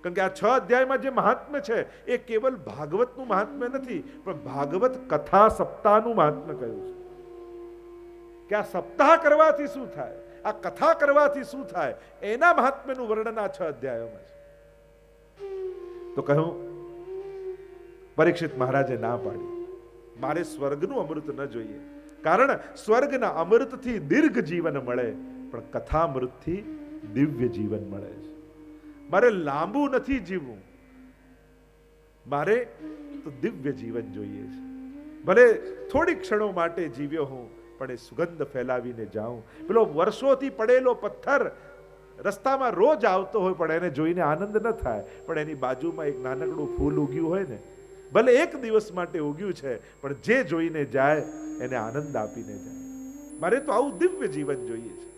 કારણ કે આ 6 અધ્યાયમાં જે મહાત્મ્ય છે એ કેવલ ભાગવતનું મહાત્મ્ય નથી, પણ ભાગવત કથા સપ્તાહનું મહાત્મ્ય કહ્યું છે. કે આ સપ્તાહ કરવાથી શું થાય, આ કથા કરવાથી શું થાય, એના મહાત્મ્યનું વર્ણન આ 6 અધ્યાયોમાં છે. તો કહ્યું પરીક્ષિત મહારાજે ના પાડી, મારે સ્વર્ગનું અમૃત ન જોઈએ, કારણ સ્વર્ગના અમૃતથી દીર્ઘ જીવન મળે, પણ કથામૃતથી દિવ્ય જીવન મળે છે. મારે લાંબુ નથી જીવવું, મારે તો દિવ્ય જીવન જોઈએ છે. ભલે થોડી ક્ષણો માટે જીવ્યો હું, પણ એ સુગંધ ફેલાવીને જાઉં. પેલો વર્ષોથી પડેલો પથ્થર રસ્તામાં રોજ આવતો હોય, પણ એને જોઈને આનંદ ન થાય, પણ એની બાજુમાં એક નાનકડું ફૂલ ઉગ્યું હોય ને, ભલે એક દિવસ માટે ઉગ્યું છે, પણ જે જોઈને જાય એને આનંદ આપીને જાય. મારે તો આવું દિવ્ય જીવન જોઈએ છે.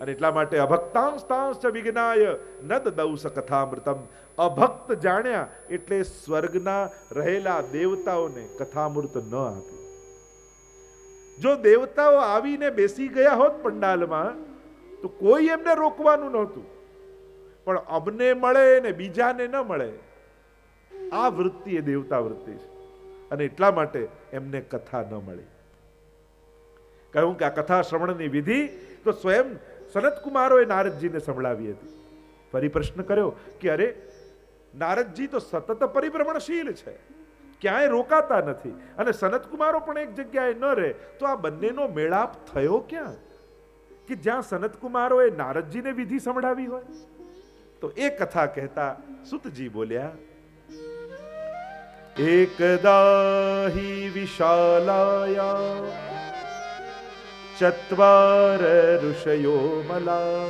અને એટલા માટે અભક્તાંસ્તાંશ્ચ વિજ્ઞાય નદ દૌસ કથામૃતમ. અભક્ત જાણ્યા એટલે સ્વર્ગના રહેલા દેવતાઓને કથામૃત ન આપ્યું. જો દેવતાઓ આવીને બેસી ગયા હોત પંડાલમાં તો કોઈ એમને રોકવાનું નહોતું, પણ અમને મળે ને બીજાને ન મળે, આ વૃત્તિ એ દેવતા વૃત્તિ છે. અને એટલા માટે એમને કથા ન મળી. કહ્યું કે આ કથા શ્રવણની વિધિ તો સ્વયં સનતકુમારોએ નારદજીને સંભળાવી હતી. ફરી પ્રશ્ન કર્યો કે અરે નારદજી તો સતત પરિભ્રમણશીલ છે, ક્યાંય રોકાતા નથી, અને સનતકુમારો પણ એક જગ્યાએ ન રહે, તો આ બંનેનો મેળાપ થયો ક્યાં કે જ્યાં સનતકુમારોએ નારદજીને વિધિ સંભળાવી હોય? તો એ કથા કહેતા સુતજી બોલ્યા, એકદા હિ વિશાલાયા ચત્વાર ઋષયો મલા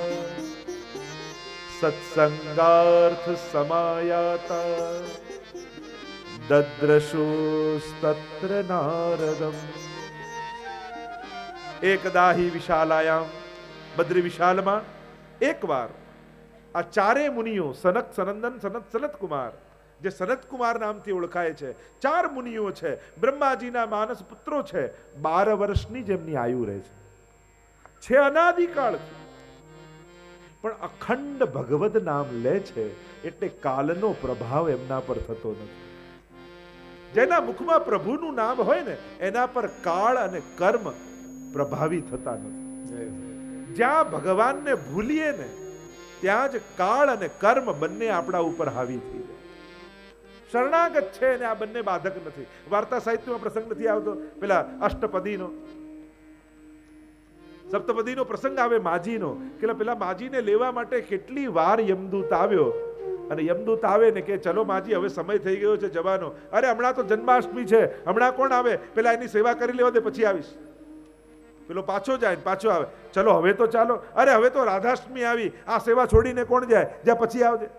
સત્સંગાર્થ સમાયાતા દદ્રશુસ્તત્ર નારદમ. એકદા હિ વિશાલાયામ, બદ્રી વિશાલમાં એકવાર આ ચારે મુનિઓ, સનક, સનંદન, સનતકુમાર, જે સનતકુમાર નામથી ઓળખાય છે, 4 મુનિઓ છે, બ્રહ્માજીના માનસ પુત્રો છે, 12 વર્ષની જેમની આયુ રહે છે અનાદિકાળથી, પણ અખંડ ભગવદ નામ લે છે એટલે કાલનો પ્રભાવ એમના પર થતો નથી. જેના મુખમાં પ્રભુનું નામ હોય ને એના પર કાળ અને કર્મ પ્રભાવી થતા નથી. જ્યાં ભગવાનને ભૂલીએ ને ત્યાં જ કાળ અને કર્મ બંને આપણા ઉપર હાવી થઈ જાય. શરણાગત છે ને આ બંને બાધક નથી. વાર્તા સાહિત્યમાં પ્રસંગ નથી આવતો પેલા અષ્ટપદીનો, સપ્તપદીનો પ્રસંગ આવે માજીનો, કે પેલા માજીને લેવા માટે કેટલી વાર યમદૂત આવ્યો, અને યમદૂત આવે ને કે ચલો માજી હવે સમય થઈ ગયો છે જવાનો. અરે હમણાં તો જન્માષ્ટમી છે, હમણાં કોણ આવે, પેલા એની સેવા કરી લેવા દે પછી આવીશ. પેલો પાછો જાય પાછો આવે, ચલો હવે તો ચાલો, અરે હવે તો રાધાષ્ટમી આવી, આ સેવા છોડીને કોણ જાય, જ્યાં પછી આવજે.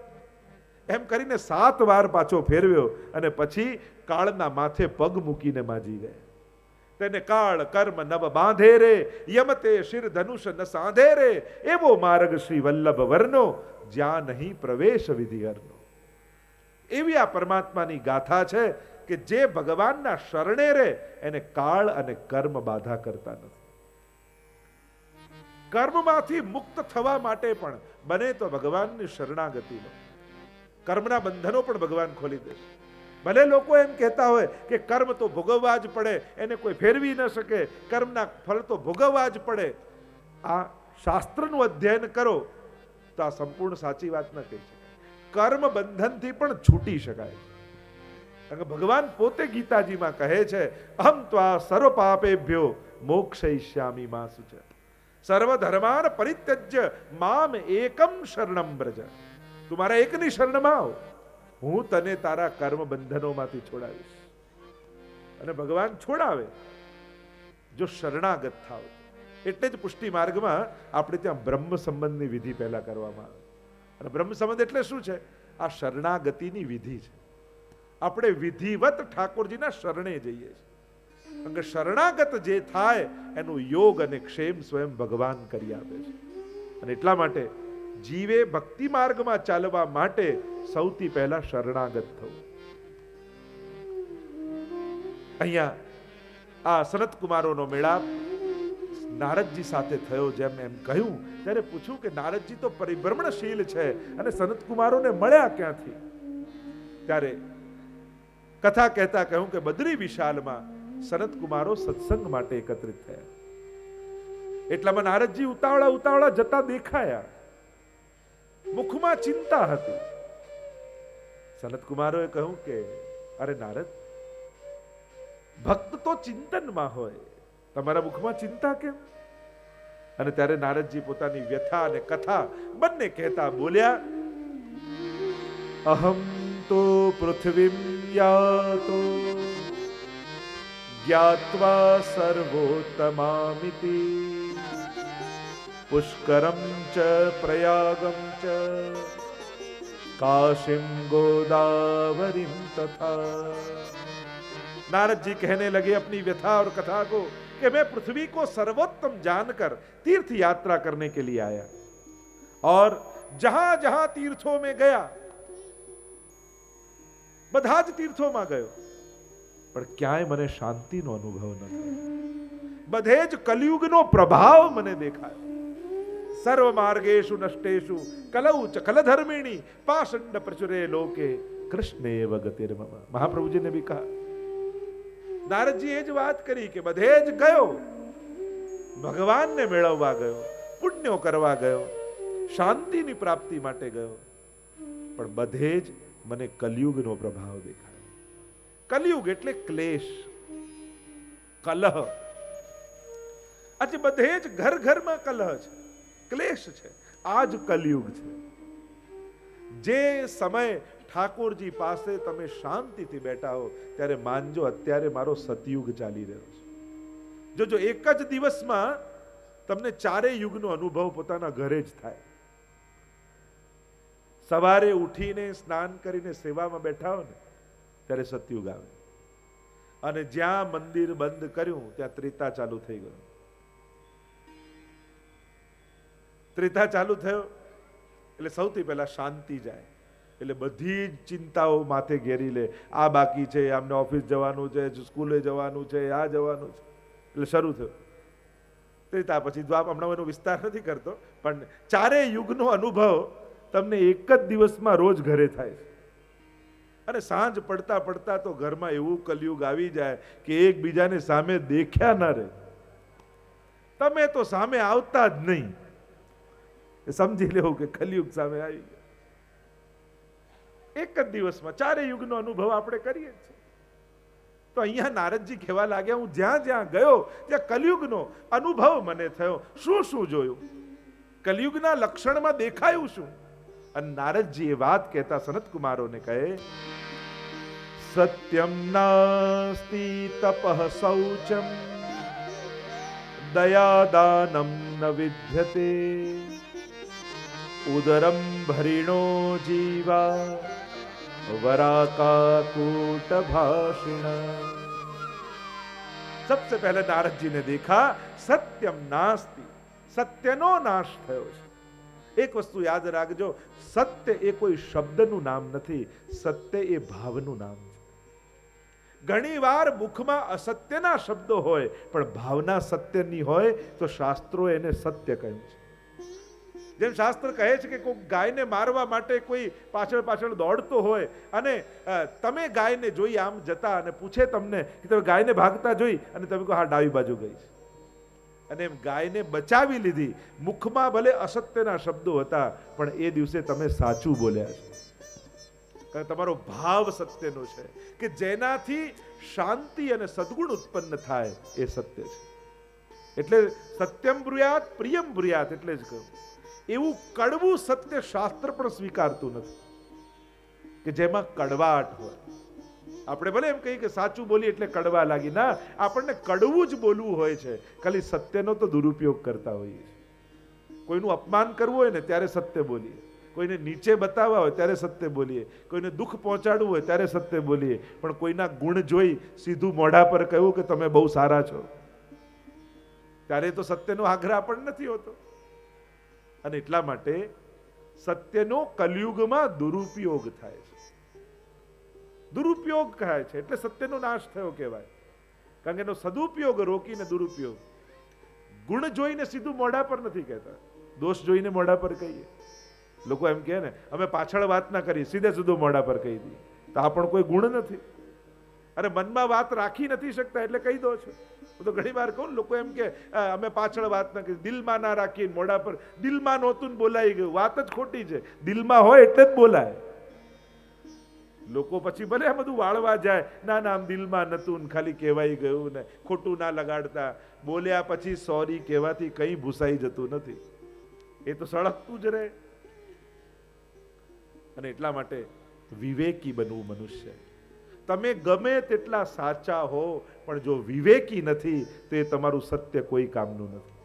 એમ કરીને 7 વાર પાછો ફેરવ્યો, અને પછી કાળના માથે પગ મૂકીને માજી ગયા. તેને કાળ કર્મ નવ બાંધે રે, યમતે શિર ધનુષ ન સાંધે રે, એવો માર્ગ શ્રી વલ્લભ વર્ણો, જ્યાં નહીં પ્રવેશ વિધિ હરનો. એવી આ પરમાત્માની ગાથા છે કે જે ભગવાનના શરણે રહે એને કાળ અને કર્મ બાધા કરતા નથી. કર્મમાંથી મુક્ત થવા માટે પણ બને તો ભગવાનની શરણાગતિ લો. કર્મના બંધનો પણ ભગવાન ખોલી દેશે. ભલે લોકો એમ કહેતા હોય કે કર્મ તો ભોગવવા જ પડે, એને કોઈ ફેરવી ન શકે, કર્મના ફળ તો ભોગવવા જ પડે. આ શાસ્ત્રનું અધ્યયન કરો તો આ સંપૂર્ણ સાચી વાત ન કહી શકાય. કર્મ બંધનથી પણ છૂટી શકાય. કારણ કે ભગવાન પોતે ગીતાજીમાં કહે છે, અહમ ત્વા સર્વ પાપેભ્યો મોક્ષયિષ્યામિ મા શુચ સર્વ ધર્માન પરિત્યજ્ય મામ એકમ શરણમ વ્રજ. તું મારા એકની શરણમાં આવ, હું તને તારા કર્મ બંધનોમાંથી છોડાવીશ. અને ભગવાન છોડાવે જો શરણાગત થાવ. એટલે જ પુષ્ટિ માર્ગમાં આપણે ત્યાં બ્રહ્મ સંબંધની વિધિ પહેલા કરવામાં આવે. અને બ્રહ્મ સંબંધ એટલે શું છે? આ શરણાગતિની વિધિ છે. આપણે વિધિવત ઠાકોરજીના શરણે જઈએ છીએ. કારણ કે શરણાગત જે થાય એનું યોગ અને ક્ષેમ સ્વયં ભગવાન કરી આપે છે. અને એટલા માટે જીવે ભક્તિ માર્ગમાં ચાલવા માટે સૌથી પહેલા શરણાગત થવું. અહીંયા આ સનત કુમારોનો મેળાપ નારદજી સાથે થયો. જેમ એમ કહ્યું ત્યારે પૂછ્યું કે નારદજી તો પરિભ્રમણશીલ છે અને સનત કુમારોને મળ્યા ક્યાંથી? ત્યારે કથા કહેતા કહ્યું કે બદ્રી વિશાલમાં સનત કુમારો સત્સંગ માટે એકત્રિત થયા. એટલામાં નારદજી ઉતાવળા ઉતાવળા જતા દેખાયા. મુખમાં ચિંતા હતી. સનત કુમારોએ કહ્યું કે અરે નારદ, ભક્ત તો ચિંતનમાં હોય, તમારા મુખમાં ચિંતા કેમ? અને ત્યારે નારદજી પોતાની વ્યથા અને કથા બંને કહેતા બોલ્યા, અહમ તો પૃથ્વીમ યાતો જ્ઞાત્વા સર્વોત્તમામિતિ પુષ્કરમ ચ પ્રયાગમ ચ काशिम गोदावरीम तथा. नारद जी कहने लगे अपनी व्यथा और कथा को कि मैं पृथ्वी को सर्वोत्तम जानकर तीर्थ यात्रा करने के लिए आया और जहां जहां तीर्थों में गया, બધા જ તીર્થોમાં ગયો, પણ ક્યાંય મને શાંતિનો અનુભવ ન થયો. બધે જ કલિયુગનો પ્રભાવ મને દેખાયો. સર્વ માર્ગેષુ નષ્ટેષુ કલૌ ચ કલધર્મિણી પાષંડ પ્રચુરે લોકે કૃષ્ણેવ ગતિર્મમ. મહાપ્રભુજીને બી કહા. નારદજી એ જ વાત કરી કે બધે જ ગયો, ભગવાનને મેળવવા ગયો, પુણ્યો કરવા ગયો, શાંતિની પ્રાપ્તિ માટે ગયો, પણ બધે જ મને કલિયુગનો પ્રભાવ દેખાયો. કલિયુગ એટલે ક્લેશ, કલહ. આજે બધે જ ઘર ઘરમાં કલહ છે, ક્લેશ છે. આ જ કલિયુગ છે. જે સમય ઠાકોરજી પાસે તમે શાંતિથી બેઠા હો ત્યારે માનજો અત્યારે મારો સતયુગ ચાલી રહ્યો છે. જો એક જ દિવસમાં તમને ચારેય યુગનો અનુભવ પોતાના ઘરે જ થાય. સવારે ઉઠીને સ્નાન કરીને સેવામાં બેઠા હો ને ત્યારે સતયુગ આવે, અને જ્યાં મંદિર બંધ કર્યું ત્યાં ત્રેતા ચાલુ થઈ ગયું. ત્રેતા ચાલુ થયો એટલે સૌથી પહેલા શાંતિ જાય, એટલે બધી જ ચિંતાઓ માથે ઘેરી લે. આ બાકી છે, આમને ઓફિસ જવાનું છે, સ્કૂલે જવાનું છે, આ જવાનું છે, એટલે શરૂ થયો. ત્રેતા પછી દ્વાપ, હમણાં એનો વિસ્તાર નથી કરતો, પણ ચારેય યુગનો અનુભવ તમને એક જ દિવસમાં રોજ ઘરે થાય છે. અને સાંજ પડતા પડતા તો ઘરમાં એવું કલયુગ આવી જાય કે એકબીજાને સામે દેખ્યા ના રહે. તમે તો સામે આવતા જ નહીં, સમજી લેવું કે કલયુગ સામે આવી ગયા. એક જ દિવસમાં ચારે યુગનો અનુભવ આપણે કરીએ છીએ. તો અહીંયા નારદજી કહેવા લાગ્યા, હું જ્યાં જ્યાં ગયો ત્યાં કલયુગનો અનુભવ મને થયો. શું શું જોયું? કલયુગના લક્ષણમાં દેખાયું શું? અને નારદજી એ વાત કહેતા સનત કુમારોને કહે, સત્યમ નાસ્તિ તપઃ શૌચમ દયાદાનમ ન વિદ્યતે ઉદરમ ભરીણો જીવા વરાકાકૂટ ભાષિણ. सबसे पहले नारद जी ने देखा सत्यम नास्ति, सत्यનો નાશ થયો છે. એક વસ્તુ યાદ રાખજો, સત્ય એ કોઈ શબ્દનું નામ નથી, સત્ય એ ભાવનું નામ છે. ઘણી વાર મુખમાં અસત્યના શબ્દો હોય પણ ભાવના સત્યની હોય તો શાસ્ત્રો એને સત્ય કહ્યું છે. જેમ શાસ્ત્ર કહે છે કે કોઈ ગાયને મારવા માટે કોઈ પાછળ પાછળ દોડતો હોય અને તમે ગાયને જોઈ આમ જતા અને પૂછે તમને કે તમે ગાયને ભાગતા જોઈ અને તમે કહો હા ડાબી બાજુ ગઈ છે, અને એમ ગાયને બચાવી લીધી. મુખમાં ભલે અસત્યના શબ્દો હતા પણ એ દિવસે તમે સાચું બોલ્યા છો, કારણ કે તમારો ભાવ સત્યનો છે કે જેનાથી શાંતિ અને સદગુણ ઉત્પન્ન થાય એ સત્ય છે. એટલે સત્યમ બ્રુયાત પ્રિયમ બ્રુયાત, એટલે જ કહ્યું એવું કડવું સત્ય શાસ્ત્ર પણ સ્વીકારતું નથી કે જેમાં કડવાટ હોય. આપણે ભલે એમ કહીએ કે સાચું બોલીએ એટલે કડવા લાગી, ના, આપણને કડવું જ બોલવું હોય છે, ખાલી સત્યનો તો દુરુપયોગ કરતા હોઈએ છીએ. કોઈનું અપમાન કરવું હોય ને ત્યારે સત્ય બોલીએ, કોઈને નીચે બતાવવા હોય ત્યારે સત્ય બોલીએ, કોઈને દુઃખ પહોંચાડવું હોય ત્યારે સત્ય બોલીએ, પણ કોઈના ગુણ જોઈ સીધું મોઢા પર કહ્યું કે તમે બહુ સારા છો ત્યારે તો સત્યનો આગ્રહ પણ નથી હોતો. અને એટલા માટે સત્યનો કલયુગમાં દુરુપયોગ થાય છે. દુરુપયોગ કહે છે એટલે સત્યનો નાશ થયો કહેવાય, કારણ કે એનો સદુપયોગ રોકીને દુરુપયોગ. ગુણ જોઈને સીધું મોઢા પર નથી કહેતા, દોષ જોઈને મોઢા પર કહીએ. લોકો એમ કહે ને અમે પાછળ વાત ના કરી, સીધે સીધું મોઢા પર કહી દઈએ, તો આ પણ કોઈ ગુણ નથી. અરે મનમાં વાત રાખી નથી શકતા એટલે કહી દો છો. હું તો ઘણી વાર કહું, લોકો એમ કે અમે પાછળ વાત ના કરી, દિલમાં ના રાખી મોઢા પર. દિલમાં નહોતું બોલાઈ ગયું, વાત જ ખોટી છે. દિલમાં હોય એટલે જ બોલાય. લોકો પછી ભલે આ બધું વાળવા જાય, ના ના આમ દિલમાં નતું ખાલી કહેવાઈ ગયું ને, ખોટું ના લગાડતા. બોલ્યા પછી સોરી કહેવાથી કંઈ ભૂસાઈ જતું નથી, એ તો સળગતું જ રહે. અને એટલા માટે વિવેકી બનવું મનુષ્ય. તમે ગમે તેટલા સાચા હો પણ જો વિવેકી નથી તો એ તમારું સત્ય કોઈ કામનું નથી.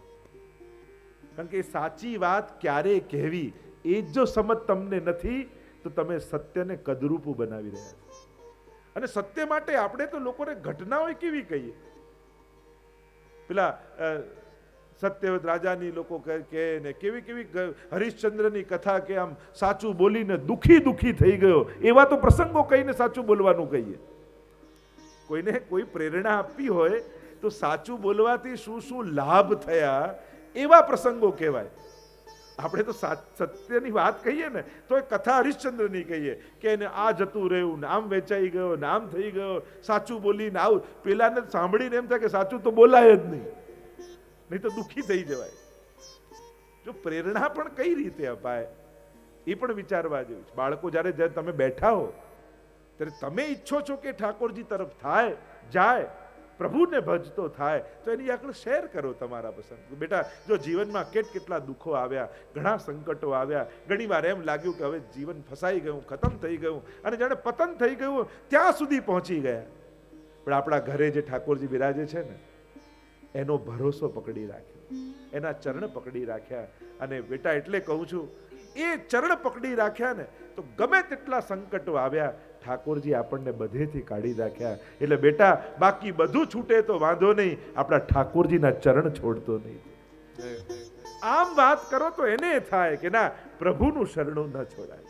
કારણ કે સાચી વાત ક્યારે કહેવી એ જો સમજ તમને નથી તો તમે સત્યને કદરૂપું બનાવી રહ્યા છો. અને સત્ય માટે આપણે તો લોકોને ઘટનાઓ કેવી કહીએ. પેલા સત્યવત રાજાની લોકો કે ને કેવી કેવી હરિશ્ચંદ્રની કથા કે આમ સાચું બોલીને દુખી થઈ ગયો, એવા તો પ્રસંગો કહીને સાચું બોલવાનું કહીએ. કોઈને કોઈ પ્રેરણા આપવી હોય તો સાચું બોલવાથી શું શું લાભ થયા એવા પ્રસંગો કહેવાય. આપણે તો સત્યની વાત કહીએ ને તો એ કથા હરિશ્ચંદ્રની કહીએ કે એને આ જતું રહ્યું ને આમ વેચાઈ ગયો ને આમ થઈ ગયો, સાચું બોલીને આવું. પેલાને સાંભળીને એમ થાય કે સાચું તો બોલાય જ નહીં તો દુઃખી થઈ જવાય. જો પ્રેરણા પણ કઈ રીતે અપાય એ પણ વિચારવા જેવું છે. બાળકો જ્યારે તમે બેઠા હો ત્યારે તમે ઈચ્છો છો કે ઠાકોરજી તરફ જાય, પ્રભુને ભજતો થાય, તો એની આગળ શેર કરો તમારા પસંદ. બેટા જો જીવનમાં કેટલા દુઃખો આવ્યા, ઘણા સંકટો આવ્યા, ઘણી વાર એમ લાગ્યું કે હવે જીવન ફસાઈ ગયું, ખતમ થઈ ગયું, અને જાણે પતન થઈ ગયું ત્યાં સુધી પહોંચી ગયા. પણ આપણા ઘરે જે ઠાકોરજી બિરાજે છે ને એનો ભરોસો પકડી રાખ્યો, એના ચરણ પકડી રાખ્યા. અને બેટા એટલે કહું છું, એ ચરણ પકડી રાખ્યા ને તો ગમે તેટલા સંકટો આવ્યા ઠાકોરજી આપણને બધેથી કાઢી રાખ્યા. એટલે બેટા બાકી બધું છૂટે તો વાંધો નહીં, આપણા ઠાકોરજીના ચરણ છોડતો નહીં. આમ વાત કરો તો એને થાય કે ના પ્રભુનું શરણું ન છોડાય.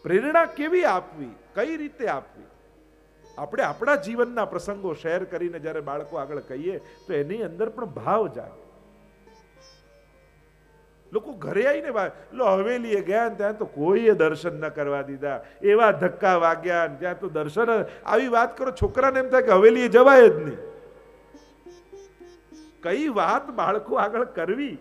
પ્રેરણા કેવી આપવી, કઈ રીતે આપવી, આપણે આપણા જીવનના પ્રસંગો શેર કરીને જ્યારે બાળકો આગળ કહીએ તો એની અંદર પણ ભાવ જાગે. લોકો ઘરે આવીને લો હવેલીએ ગયા ને ત્યાં તો કોઈએ દર્શન ન કરવા દીધા, એવા ધક્કા વાગ્યા ને ત્યાં તો દર્શન. આવી વાત કરો છોકરાને એમ થાય કે હવેલીએ જવાય જ નહીં. કઈ વાત બાળકો આગળ કરવી.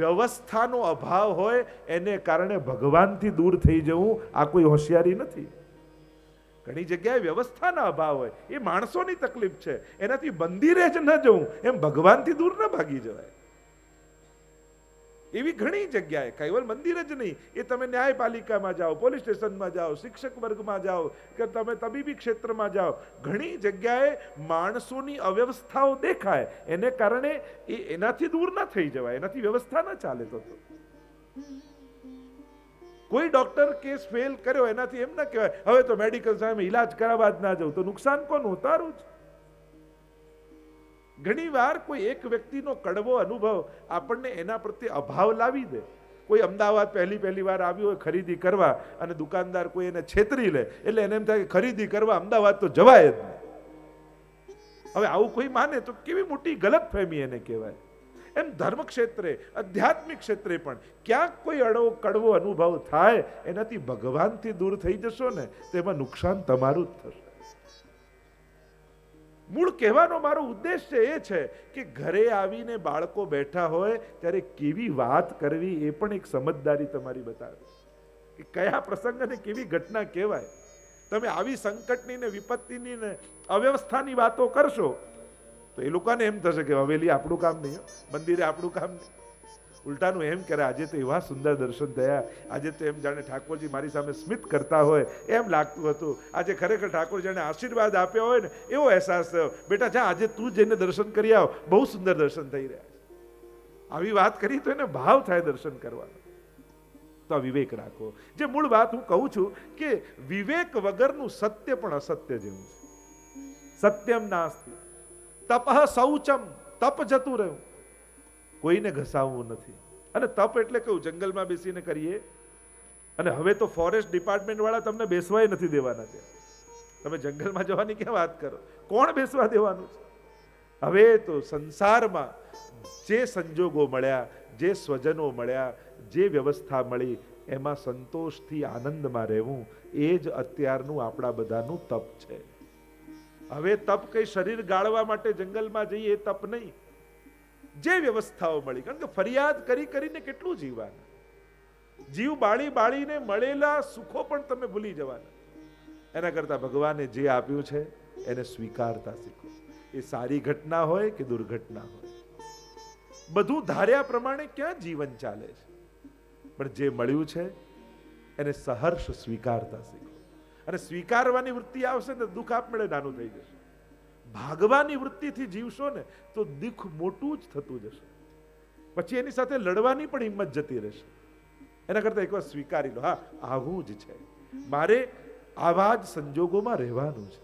વ્યવસ્થાનો અભાવ હોય એને કારણે ભગવાનથી દૂર થઈ જવું આ કોઈ હોશિયારી નથી. ઘણી જગ્યાએ વ્યવસ્થાના અભાવ હોય, એ માણસોની તકલીફ છે, એનાથી મંદિરે જ ન જવું એમ ભગવાનથી દૂર ન ભાગી જવાય. એવી ઘણી જગ્યાએ કેવલ મંદિર જ નહીં, એ તમે ન્યાયપાલિકામાં જાઓ, પોલીસ સ્ટેશનમાં જાઓ, શિક્ષક વર્ગમાં જાઓ કે તમે તબીબી ક્ષેત્રમાં જાઓ, ઘણી જગ્યાએ માણસોની અવ્યવસ્થાઓ દેખાય, એને કારણે એનાથી દૂર ન થઈ જવાય, એનાથી વ્યવસ્થા ન ચાલે. તો કોઈ ડોક્ટર કેસ ફેલ કર્યો એનાથી એમ ના કહેવાય હવે તો મેડિકલ સામે ઇલાજ કરાવવા જ ના જવું, તો નુકસાન કોનું? તારું જ. ઘણીવાર કોઈ એક વ્યક્તિનો કડવો અનુભવ આપણને એના પ્રત્યે અભાવ લાવી દે. કોઈ અમદાવાદ પહેલી વાર આવ્યો હોય ખરીદી કરવા અને દુકાનદાર કોઈ એને છેતરી લે એટલે એને એમ થાય કે ખરીદી કરવા અમદાવાદ તો જવાય જ નહીં. હવે આવું કોઈ માને તો કેવી મોટી ગલતફહેમી એને કહેવાય. એમ ધર્મ ક્ષેત્રે, આધ્યાત્મિક ક્ષેત્રે પણ ક્યાંક કોઈ કડવો અનુભવ થાય એનાથી ભગવાનથી દૂર થઈ જશો ને તો એમાં નુકસાન તમારું જ થશે. મૂળ કહેવાનો મારો ઉદ્દેશ્ય એ છે કે ઘરે આવીને બાળકો બેઠા હોય ત્યારે કેવી વાત કરવી એ પણ એક સમજદારી તમારી બતાવે કે કયા પ્રસંગ અને કેવી ઘટના કહેવાય. તમે આવી સંકટની ને વિપત્તિની ને અવ્યવસ્થાની વાતો કરશો તો એ લોકોને એમ થશે કે હવેલી આપણું કામ નહીં, મંદિરે આપણું કામ નહીં. ઉલટાનું એમ કરે આજે તો એવા સુંદર દર્શન થયા, આજે તો એમ જાણે ઠાકોરજી મારી સામે સ્મિત કરતા હોય એમ લાગતું હતું. આજે ખરેખર ઠાકોર જાણે આશીર્વાદ આપ્યો હોય ને એવો અહેસાસ થયો. બેટા જા આજે તું જઈને દર્શન કરી આવ, બહુ સુંદર દર્શન થઈ રહ્યા છે. આવી વાત કરી તો એને ભાવ થાય દર્શન કરવાનો. તો આ વિવેક રાખો. જે મૂળ વાત હું કહું છું કે વિવેક વગરનું સત્ય પણ અસત્ય જેવું છે. સત્યમ નાસ્તિ તપઃ શૌચમ, તપ જતું રહ્યું, કોઈને ઘસાવવું નથી. અને તપ એટલે કેવું, જંગલમાં બેસીને કરીએ અને હવે તો ફોરેસ્ટ ડિપાર્ટમેન્ટ વાળા તમને બેસવાય નથી દેવાના. ત્યાં તમે જંગલમાં જવાની ક્યાં વાત કરો, કોણ બેસવા દેવાનું છે? હવે તો સંસારમાં જે સંજોગો મળ્યા, જે સ્વજનો મળ્યા, જે વ્યવસ્થા મળી એમાં સંતોષથી આનંદમાં રહેવું એ જ અત્યારનું આપણા બધાનું તપ છે. હવે તપ કઈ શરીર ગાળવા માટે જંગલમાં જઈએ એ તપ નહીં. જે વ્યવસ્થાઓ મળી, કારણ કે ફરિયાદ કરી કરીને કેટલું જીવવાનું, જીવ બાળીને મળેલા સુખો પણ તમે ભૂલી જવાના. એના કરતા ભગવાને જે આપ્યું છે એને સ્વીકારતા શીખો. એ સારી ઘટના હોય કે દુર્ઘટના હોય, બધું ધાર્યા પ્રમાણે ક્યાં જીવન ચાલે છે, પણ જે મળ્યું છે એને સહર્ષ સ્વીકારતા શીખો. અને સ્વીકારવાની વૃત્તિ આવશે ને દુઃખ આપમેળે નાનું થઈ જશે. ભાગવાની વૃત્તિથી જીવશો ને તો દુઃખ મોટું જ થતું જશે. પછી એની સાથે લડવાની પણ હિંમત જતી રહેશે. એના કરતા એકવાર સ્વીકારી લો, હા આવું જ છે, મારે આવા જ સંજોગોમાં રહેવાનું છે,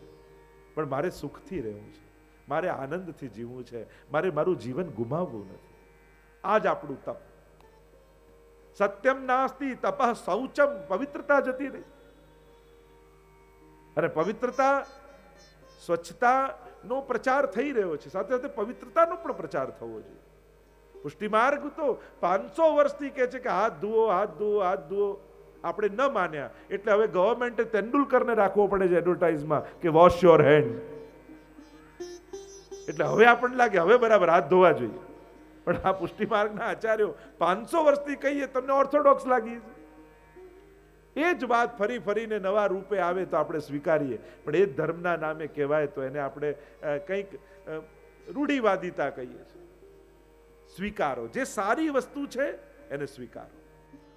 પણ મારે સુખથી રહેવું છે, મારે આનંદથી જીવવું છે, મારે મારું જીવન ગુમાવવું નથી. આ જ આપણું તપ. સત્યમ નાસ્તિ તપઃ શૌચમ, પવિત્રતા જતી રહી. અને પવિત્રતા, સ્વચ્છતા નો પ્રચાર થઈ રહ્યો છે, સાથે સાથે પવિત્રતાનો પણ પ્રચાર થવો જોઈએ. પુષ્ટિમાર્ગ તો 500 વર્ષથી કહે છે કે હાથ ધુઓ, હાથ ધુઓ, હાથ ધુઓ. આપણે ન માન્યા એટલે હવે ગવર્મેન્ટે તેંડુલકરને રાખવો પડે છે એડવર્ટાઇઝમાં કે વોશ યોર હેન્ડ. એટલે હવે આપણને લાગે હવે બરાબર હાથ ધોવા જોઈએ. પણ આ પુષ્ટિમાર્ગના આચાર્યો 500 વર્ષથી કહીએ તમને ઓર્થોડોક્સ લાગી છે. એ જ વાત ફરી ફરીને નવા રૂપે આવે તો આપણે સ્વીકારીએ, પણ એ જ ધર્મના નામે કહેવાય તો એને આપણે કંઈક રૂઢિવાદિતા કહીએ છીએ. સ્વીકારો. જે સારી વસ્તુ છે એને સ્વીકારો.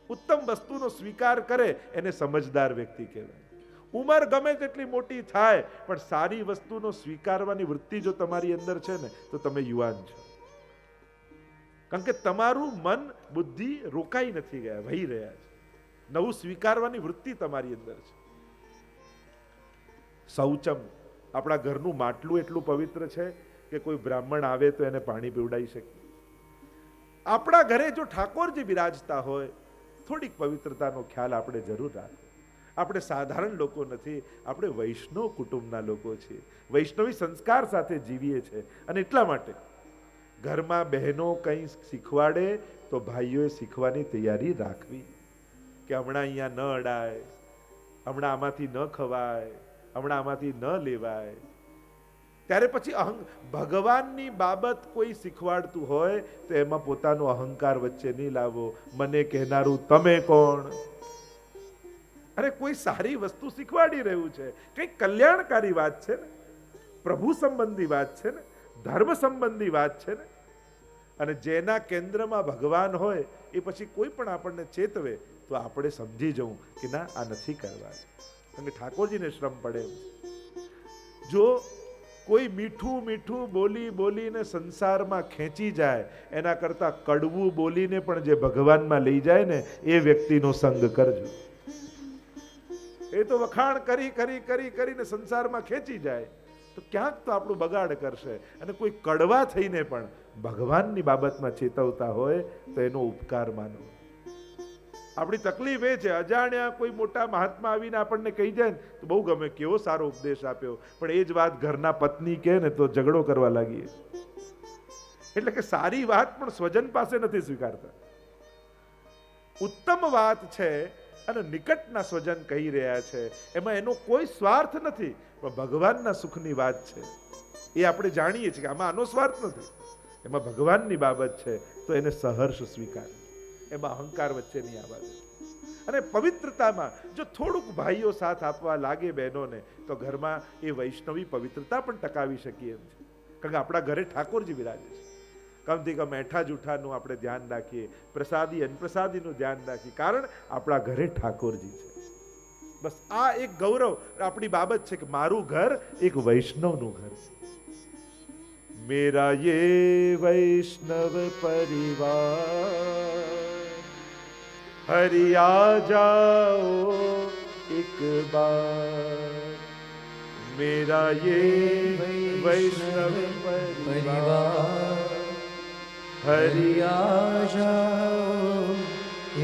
ઉત્તમ વસ્તુનો સ્વીકાર કરે એને સમજદાર વ્યક્તિ કહેવાય. ઉંમર ગમે તેટલી મોટી થાય પણ સારી વસ્તુનો સ્વીકારવાની વૃત્તિ જો તમારી અંદર છે ને તો તમે યુવાન છો. કારણ કે તમારું મન, બુદ્ધિ રોકાઈ નથી ગયા, વહી રહ્યા છે. નવું સ્વીકારવાની વૃત્તિ તમારી અંદર છે. શૌચમ, આપણા ઘરનું માટલું એટલું પવિત્ર છે કે કોઈ બ્રાહ્મણ આવે તો એને પાણી પીવડાવી શકે. આપણા ઘરે જો ઠાકોરજી બિરાજતા હોય થોડીક પવિત્રતાનો ખ્યાલ આપણે જરૂર રાખો. આપણે સાધારણ લોકો નથી, આપણે વૈષ્ણવ કુટુંબના લોકો છીએ, વૈષ્ણવી સંસ્કાર સાથે જીવીએ છીએ. અને એટલા માટે ઘરમાં બહેનો કંઈ શીખવાડે તો ભાઈઓએ શીખવાની તૈયારી રાખવી કે હમણાં અહીંયા ન અડાય, હમણાં આમાંથી ન ખવાય, હમણાં આમાંથી ન લેવાય. ત્યારે પછી ભગવાનની બાબત કોઈ શીખવાડતું હોય તો એમાં પોતાનો અહંકાર વચ્ચે નહીં લાવો. મને કહેનારું તમે કોણ? અરે કોઈ સારી વસ્તુ શીખવાડી રહ્યું છે, કંઈક કલ્યાણકારી વાત છે ને, પ્રભુ સંબંધી વાત છે ને, ધર્મ સંબંધી વાત છે ને. અને જેના કેન્દ્રમાં ભગવાન હોય એ પછી કોઈ પણ આપણને ચેતવે તો આપણે સમજી જવું કે ના આ નથી કરવાનું, કારણ કે ઠાકોરજીને શ્રમ પડે. જો કોઈ મીઠું મીઠું બોલીને સંસારમાં ખેંચી જાય એના કરતા કડવું બોલીને પણ જે ભગવાનમાં લઈ જાય ને એ વ્યક્તિનો સંગ કરજો. એ તો વખાણ કરીને સંસારમાં ખેંચી જાય તો ક્યાંક તો આપણું બગાડ કરશે. અને કોઈ કડવા થઈને પણ ભગવાનની બાબતમાં ચેતવતા હોય તો એનો ઉપકાર માનો. આપણી તકલીફ એ છે, અજાણ્યા કોઈ મોટા મહાત્મા આવીને આપણને કહી જાય ને તો બહુ ગમે, કેવો સારો ઉપદેશ આપ્યો, પણ એ જ વાત ઘરના પત્ની કહે ને તો ઝઘડો કરવા લાગીએ. એટલે કે સારી વાત પણ સ્વજન પાસે નથી સ્વીકારતા. ઉત્તમ વાત છે અને નિકટના સ્વજન કહી રહ્યા છે, એમાં એનો કોઈ સ્વાર્થ નથી, પણ ભગવાનના સુખની વાત છે એ આપણે જાણીએ છીએ કે આમાં આનો સ્વાર્થ નથી, એમાં ભગવાનની બાબત છે તો એને સહર્ષ સ્વીકાર. એમાં અહંકાર વચ્ચેની આ બાબત. અને પવિત્રતામાં જો થોડુંક ભાઈઓ સાથ આપવા લાગે બહેનોને તો ઘરમાં એ વૈષ્ણવી પવિત્રતા પણ ટકાવી શકીએ એમ છે. કારણ કે આપણા ઘરે ઠાકોરજી બિરાજે છે. કમથી કમ એઠા જૂઠાનું આપણે ધ્યાન રાખીએ, પ્રસાદી અનપ્રસાદીનું ધ્યાન રાખીએ, કારણ આપણા ઘરે ઠાકોરજી છે. બસ આ એક ગૌરવ આપણી બાબત છે કે મારું ઘર એક વૈષ્ણવનું ઘર છે. મેરા યે વૈષ્ણવ પરિવાર હરિ આ જાઓ એક બાર. મેરા યે વૈષ્ણવ પરિવાર હરિ આ જાઓ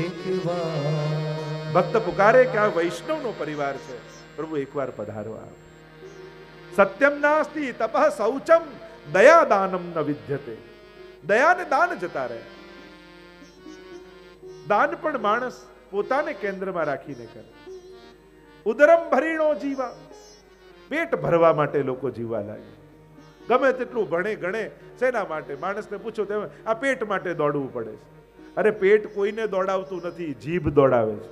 એક બાર. ભક્ત પુકારે કે આ વૈષ્ણવનો પરિવાર છે, પ્રભુ એકવાર પધારવા. સત્યમ નાસ્તિ તપઃ શૌચમ દયા દાનમ ન વિદ્યતે. દયા ને દાન જતા રહે. દાન પણ માણસ પોતાને કેન્દ્રમાં રાખીને કરે. ઉદરમ ભરીણો જીવા. પેટ ભરવા માટે લોકો જીવવા લાગે. ગમે તેટલું ભણે ગણે શેના માટે? માણસને પૂછો તેમ આ પેટ માટે દોડવું પડે છે. અરે પેટ કોઈને દોડાવતું નથી, જીભ દોડાવે છે.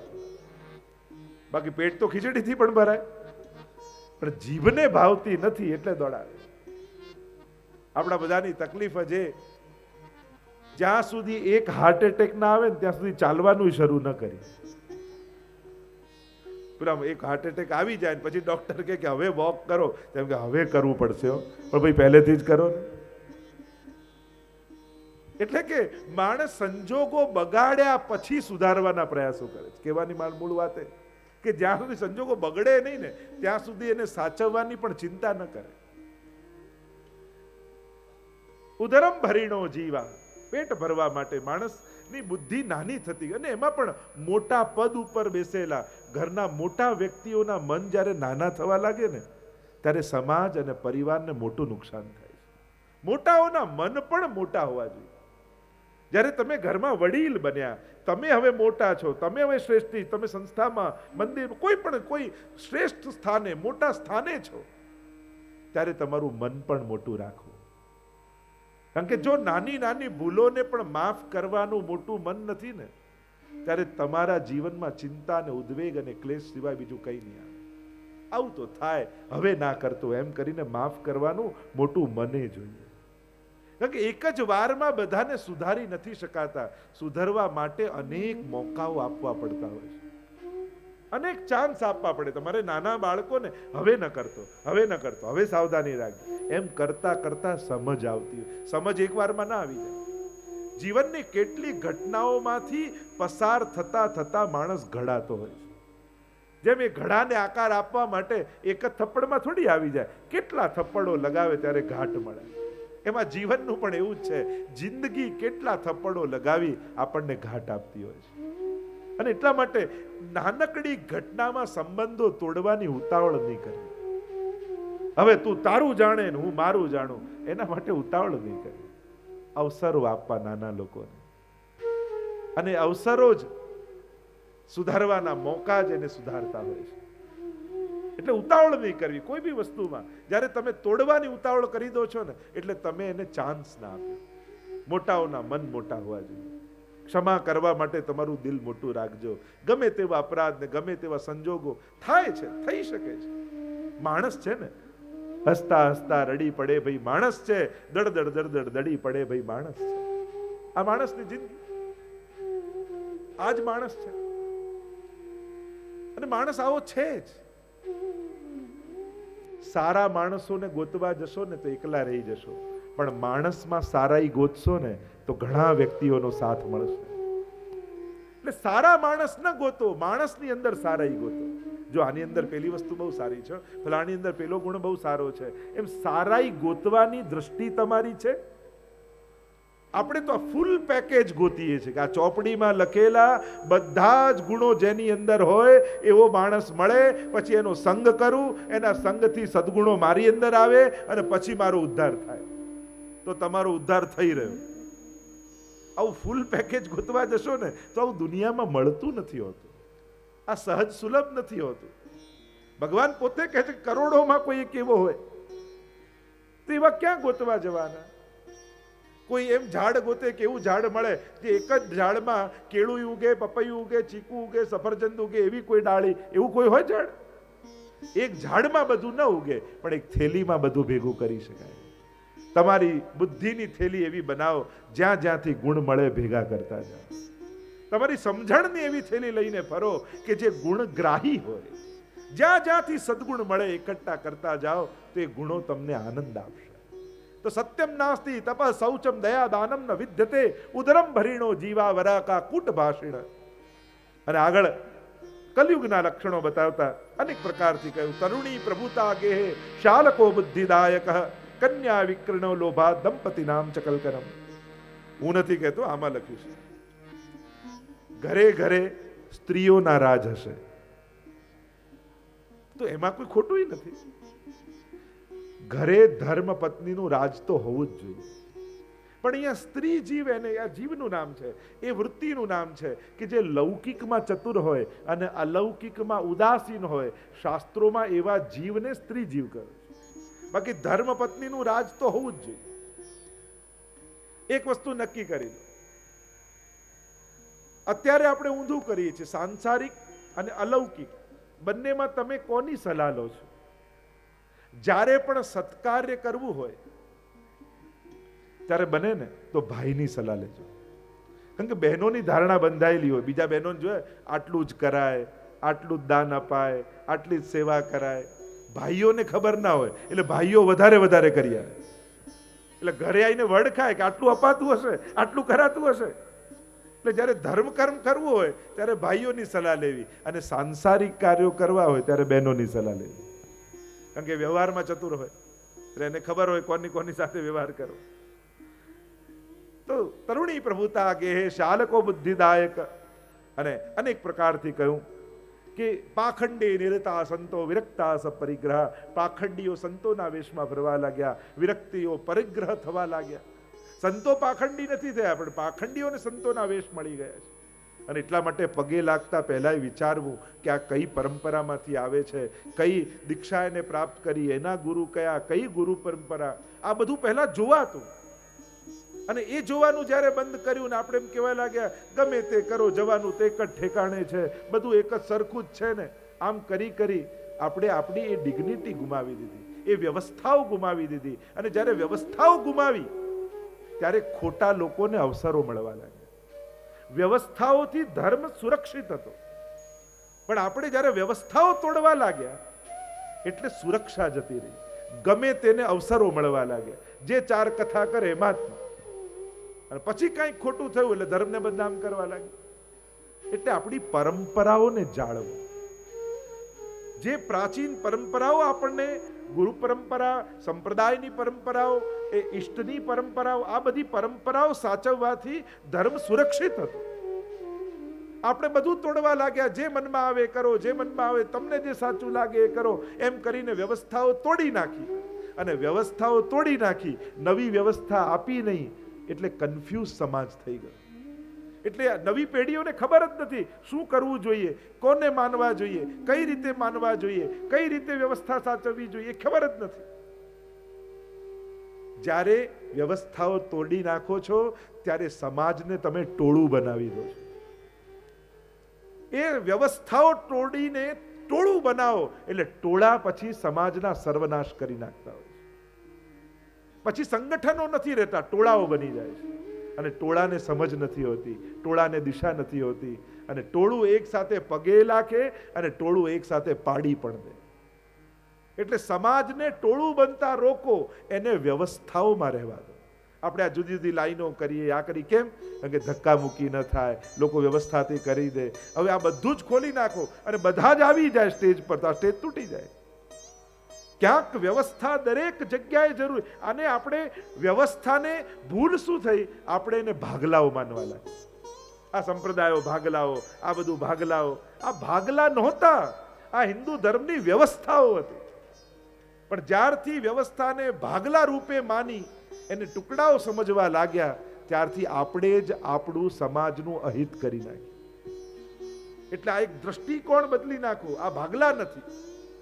બાકી પેટ તો ખીચડીથી પણ ભરાય, પણ જીભને ભાવતી નથી એટલે દોડાવે. આપણા બધાની તકલીફ છે, જ્યાં સુધી એક હાર્ટ એટેક ના આવે ને ત્યાં સુધી ચાલવાનું શરૂ ન કરી. પેલા એક હાર્ટ એટેક આવી જાય ને પછી ડોક્ટર કહે કે હવે વોક કરો, તેમ કે હવે કરવું પડશે હો, પણ ભાઈ પહેલેથી જ કરો ને. એટલે કે માણસ સંજોગો બગાડ્યા પછી સુધારવાના પ્રયાસો કરે છે. કહેવાની મૂળ વાત એ કે જ્યાં સુધી સંજોગો બગડે નહીં ને ત્યાં સુધી એને સાચવવાની પણ ચિંતા ન કરે. ઉદરમ ભરીણો જીવા. પેટ ભરવા માટે માણસની બુદ્ધિ નાની થતી, અને એમાં પણ મોટા પદ ઉપર બેસેલા ઘરના મોટા વ્યક્તિઓના મન જ્યારે નાના થવા લાગે ને ત્યારે સમાજ અને પરિવારને મોટું નુકસાન થાય છે. મોટાઓના મન પણ મોટા હોવા જોઈએ. જ્યારે તમે ઘરમાં વડીલ બન્યા, તમે હવે મોટા છો, તમે હવે શ્રેષ્ઠી, તમે સંસ્થામાં, મંદિર, કોઈ શ્રેષ્ઠ સ્થાને, મોટા સ્થાને છો, ત્યારે તમારું મન પણ મોટું રાખવું. કારણ કે જો નાની નાની ભૂલોને પણ માફ કરવાનું મોટું મન નથી ને ત્યારે તમારા જીવનમાં ચિંતા અને ઉદ્વેગ અને ક્લેશ સિવાય બીજું કંઈ નહીં આવે. આવું તો થાય, હવે ના કરતો એમ કરીને માફ કરવાનું મોટું મને જોઈએ. કારણ કે એક જ વારમાં બધાને સુધારી નથી શકાતા. સુધરવા માટે અનેક મોકાઓ આપવા પડતા હોય છે, અનેક ચાન્સ આપવા પડે. તમારે નાના બાળકોને હવે ન કરતો, હવે ન કરતો, હવે સાવધાની રાખજો, એમ કરતા કરતા સમજ આવતી હોય. સમજ એક વારમાં ના આવી જાય. જીવનની કેટલી ઘટનાઓમાંથી પસાર થતા થતા માણસ ઘડાતો હોય છે. જેમ એ ઘડાને આકાર આપવા માટે એક જ થપ્પડમાં થોડી આવી જાય, કેટલા થપ્પડો લગાવે ત્યારે ઘાટ મળે. એમાં જીવનનું પણ એવું જ છે. જિંદગી કેટલા થપ્પડો લગાવી આપણને ઘાટ આપતી હોય છે. અને એટલા માટે નાનકડી ઘટનામાં સંબંધો તોડવાની ઉતાવળ નહીં કરવી. હવે તું તારું જાણે ને હું મારું જાણું, એના માટે ઉતાવળ નહીં કરવી. અવસરો આપવા નાના લોકોને, અને અવસરો જ સુધારવાના મોકા જ એને સુધારતા હોય છે. એટલે ઉતાવળ નહીં કરવી કોઈ બી વસ્તુમાં. જ્યારે તમે તોડવાની ઉતાવળ કરી દો છો ને એટલે તમે એને ચાન્સ ના આપ્યો. મોટાઓના મન મોટા હોવા જોઈએ. ક્ષમા કરવા માટે તમારું દિલ મોટું રાખજો. ગમે તેવા અપરાધ ને ગમે તેવા સંજોગો થાય છે, થઈ શકે છે. માણસ છે ને, હસતા હસતા રડી પડે ભાઈ માણસ છે, દડદડ દડદડ દડી પડે ભાઈ માણસ છે. આ માણસની જિંદગી, આ જ માણસ છે. અને માણસ આવો છે જ. સારા માણસોને ગોતવા જશો ને તો એકલા રહી જશો, પણ માણસમાં સારાઈ ગોતશો ને તો ઘણા વ્યક્તિઓનો સાથ મળશે. એટલે સારા માણસ ન ગોતો, માણસની અંદર સારાઈ ગોતો. જો આની અંદર પેલી વસ્તુ બહુ સારી છે, ફલાણી અંદર પેલો ગુણ બહુ સારો છે, એમ સારાઈ ગોતવાની દ્રષ્ટિ તમારી છે? આપણે તો ફૂલ પેકેજ ગોતીએ છીએ કે આ ચોપડીમાં લખેલા બધા જ ગુણો જેની અંદર હોય એવો માણસ મળે, પછી એનો સંગ કરું, એના સંગથી સદગુણો મારી અંદર આવે અને પછી મારો ઉદ્ધાર થાય. તો તમારો ઉદ્ધાર થઈ રહ્યો. આવું ફૂલ પેકેજ ગોતવા જશો ને તો આવું દુનિયામાં મળતું નથી હોતું. આ સહજ સુલભ નથી હોતું. ભગવાન પોતે કહે છે કરોડોમાં કોઈ એક એવો હોય, તો એવા ક્યાં ગોતવા જવાના? કોઈ એમ ઝાડ ગોતે કે એવું ઝાડ મળે જે એક જ ઝાડમાં કેળું ઉગે, પપૈયું ઉગે, ચીકુ ઉગે, સફરજન ઉગે, એવી કોઈ ડાળી, એવું કોઈ હોય ઝાડ? એક ઝાડમાં બધું ન ઉગે, પણ એક થેલીમાં બધું ભેગું કરી શકાય. તમારી બુદ્ધિની થેલી એવી બનાવો જ્યાં જ્યાંથી ગુણ મળે ભેગા કરતા જાઓ. તમારી સમજણની એવી થેલી લઈને ફરો કે જે ગુણગ્રાહી હોય. જ્યાં જ્યાંથી સદગુણ મળે એકઠા કરતા જાઓ તો એ ગુણો તમને આનંદ આપશે. તો સત્યમ નાસ્તિ તપ શૌચમ દયા દાનમ ન વિદ્યતે ઉદરમ ભરીણો જીવા વરાકા કૂટ ભાષિણ. અને આગળ કલયુગના લક્ષણો બતાવતા અનેક પ્રકારથી કહ્યું. તરુણી પ્રભુતા ગેહે શાલકો બુદ્ધિદાયક કન્યા વિકર્ણો લોભા દંપતિ નામ ચકલકરમ. હું નથી કહેતો, આમાં લખ્યું છે ઘરે ઘરે સ્ત્રીઓના રાજ હશે, તો એમાં કોઈ ખોટું નથી. ઘરે ધર્મ પત્નીનું રાજ તો હોવું જ જોઈએ, પણ અહીંયા સ્ત્રી જીવ, એને આ જીવનું નામ છે, એ વૃત્તિનું નામ છે કે જે લૌકિકમાં ચતુર હોય અને અલૌકિકમાં ઉદાસીન હોય. શાસ્ત્રોમાં એવા જીવને સ્ત્રી જીવ કહે છે. બાકી ધર્મ પત્નીનું રાજ તો હોવું જ જોઈએ. એક વસ્તુ નક્કી કરી લો, અત્યારે આપણે ઊંધું કરીએ છીએ. સાંસારિક અને અલૌકિક બંનેમાં તમે કોની સલાહ લો છો? જ્યારે પણ સત્કાર્ય કરવું હોય ત્યારે બને ને તો ભાઈની સલાહ લેજો. કારણ કે બહેનોની ધારણા બંધાયેલી હોય, બીજા બહેનોને જોઈએ આટલું જ કરાય, આટલું જ દાન અપાય, આટલી જ સેવા કરાય. ભાઈઓને ખબર ના હોય એટલે ભાઈઓ વધારે વધારે કરી આવે. એટલે ઘરે આવીને વડ ખાય કે આટલું અપાતું હશે, આટલું કરાતું હશે. એટલે જ્યારે ધર્મ કર્મ કરવું હોય ત્યારે ભાઈઓની સલાહ લેવી, અને સાંસારિક કાર્યો કરવા હોય ત્યારે બહેનોની સલાહ લેવી. કારણ કે વ્યવહારમાં ચતુર હોય એટલે એને ખબર હોય કોની કોની સાથે વ્યવહાર કરવો. તો તરુણી પ્રભુતા ગેહે શાલકો બુદ્ધિદાયક. અને અનેક પ્રકારથી કહ્યું કે પાખંડે નિરતા સંતો વિરક્તા સ પરિગ્રહ. પાખંડીઓ સંતોના વેશમાં ફરવા લાગ્યા, વિરક્તિઓ પરિગ્રહ થવા લાગ્યા. સંતો પાખંડી નથી થયા, પણ પાખંડીઓને સંતોના વેશ મળી ગયા છે. અને એટલા માટે પગે લાગતા પહેલા વિચારવું કે આ કઈ પરંપરામાંથી આવે છે, કઈ દીક્ષા એને પ્રાપ્ત કરી, એના ગુરુ કયા, કઈ ગુરુ પરંપરા, આ બધું પહેલા જોવાતું. અને એ જોવાનું જ્યારે બંધ કર્યું ને આપણે એમ કહેવા લાગ્યા ગમે તે કરો, જવાનું તે એક જ ઠેકાણે છે, બધું એક જ સરખું જ છે ને, આમ કરી કરી આપણે આપણી એ ડિગ્નિટી ગુમાવી દીધી, એ વ્યવસ્થાઓ ગુમાવી દીધી. અને જ્યારે વ્યવસ્થાઓ ગુમાવી ત્યારે ખોટા લોકોને અવસરો મળવા લાગ્યા. વ્યવસ્થાઓથી ધર્મ સુરક્ષિત હતો, પણ આપણે જ્યારે વ્યવસ્થાઓ તોડવા લાગ્યા એટલે સુરક્ષા જતી રહી. ગમે તેને અવસરો મળવા લાગ્યા, જે ચાર કથા કરે એમાં જ. અને પછી કંઈક ખોટું થયું એટલે ધર્મને બદનામ કરવા લાગ્યા. એટલે આપણી પરંપરાઓને જાળવો. જે પ્રાચીન પરંપરાઓ આપણને, ગુરુ પરંપરા, સંપ્રદાયની પરંપરાઓ, એ ઈષ્ટની પરંપરાઓ, આ બધી પરંપરાઓ સાચવવાથી ધર્મ સુરક્ષિત હતો. આપણે બધું તોડવા લાગ્યા, જે મનમાં આવે કરો, જે મનમાં આવે, તમને જે સાચું લાગે એ કરો, એમ કરીને વ્યવસ્થાઓ તોડી નાખી. અને વ્યવસ્થાઓ તોડી નાખી, નવી વ્યવસ્થા આપી નહીં, એટલે કન્ફ્યુઝ સમાજ થઈ ગયો. એટલે નવી પેઢીઓને ખબર જ નથી શું કરવું જોઈએ, કોને માનવા જોઈએ, કઈ રીતે માનવા જોઈએ, કઈ રીતે વ્યવસ્થા સાચવવી જોઈએ, ખબર જ નથી. જ્યારે વ્યવસ્થાઓ તોડી નાખો છો ત્યારે સમાજને તમે ટોળું બનાવી દો છો. એ વ્યવસ્થાઓ તોડીને ટોળું બનાવો એટલે ટોળા પછી સમાજના સર્વનાશ કરી નાખતા હોય છે. પછી સંગઠનો નથી રહેતા, ટોળાઓ બની જાય છે. અને ટોળાને સમજ નથી હોતી, ટોળાને દિશા નથી હોતી, અને ટોળું એક સાથે પગે લાખે અને ટોળું એક સાથે પાડી પણ દે. એટલે સમાજને ટોળું બનતા રોકો, એને વ્યવસ્થાઓમાં રહેવા દો. આપણે આ જુદી જુદી લાઈનો કરીએ, આ કરી, કેમ? કારણ કે ધક્કા મૂકી ન થાય, લોકો વ્યવસ્થાથી કરી દે. હવે આ બધું જ ખોલી નાખો અને બધા જ આવી જાય સ્ટેજ પર, તો આ સ્ટેજ તૂટી જાય. ક્યાંક વ્યવસ્થા દરેક જગ્યાએ જરૂર. અને આપણે વ્યવસ્થાને ભૂલ શું થઈ? આપણે એને ભાગલાઓ માનવા લાગ્યા. આ સંપ્રદાયો ભાગલાઓ, આ બધું ભાગલાઓ. આ ભાગલા નહોતા, આ હિન્દુ ધર્મની વ્યવસ્થાઓ હતી. પણ જ્યારથી વ્યવસ્થાને ભાગલા રૂપે માની એને ટુકડાઓ સમજવા લાગ્યા, ત્યારથી આપણે જ આપણું સમાજનું અહિત કરી નાખ્યું. એટલે આ એક દ્રષ્ટિકોણ બદલી નાખો. આ ભાગલા નથી,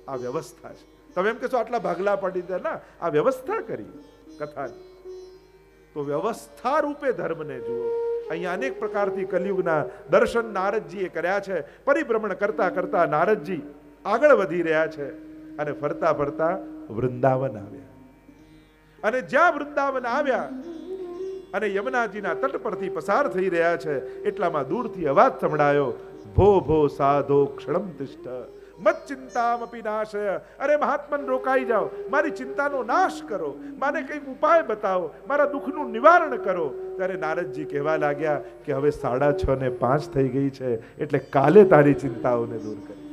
આ વ્યવસ્થા છે. તમે એમ કહેશો આટલા ભાગલા પડી ગયા, ના, આ વ્યવસ્થા કરી કથાની. તો વ્યવસ્થા રૂપે ધર્મને જુઓ. અહીંયા અનેક પ્રકારથી કલિયુગના દર્શન નારદજીએ કર્યા છે. પરિભ્રમણ કરતા કરતા નારદજી આગળ વધી રહ્યા છે અને ફરતા ફરતા વૃંદાવન આવ્યા. અને જ્યાં વૃંદાવન આવ્યા અને યમુનાજીના તટ પરથી પસાર થઈ રહ્યા છે, એટલામાં દૂરથી અવાજ સંભળાયો, ભો ભો સાધો ક્ષણમ તિષ્ઠ મત ચિંતામપી નાશય. અરે મહાત્મન, રોકાઈ જાઓ, મારી ચિંતાનો નાશ કરો, મને કંઈક ઉપાય બતાવો, મારા દુઃખનું નિવારણ કરો. ત્યારે નારદજી કહેવા લાગ્યા કે હવે 6:30 ને 5 થઈ ગઈ છે, એટલે કાલે તારી ચિંતાઓને દૂર કરી.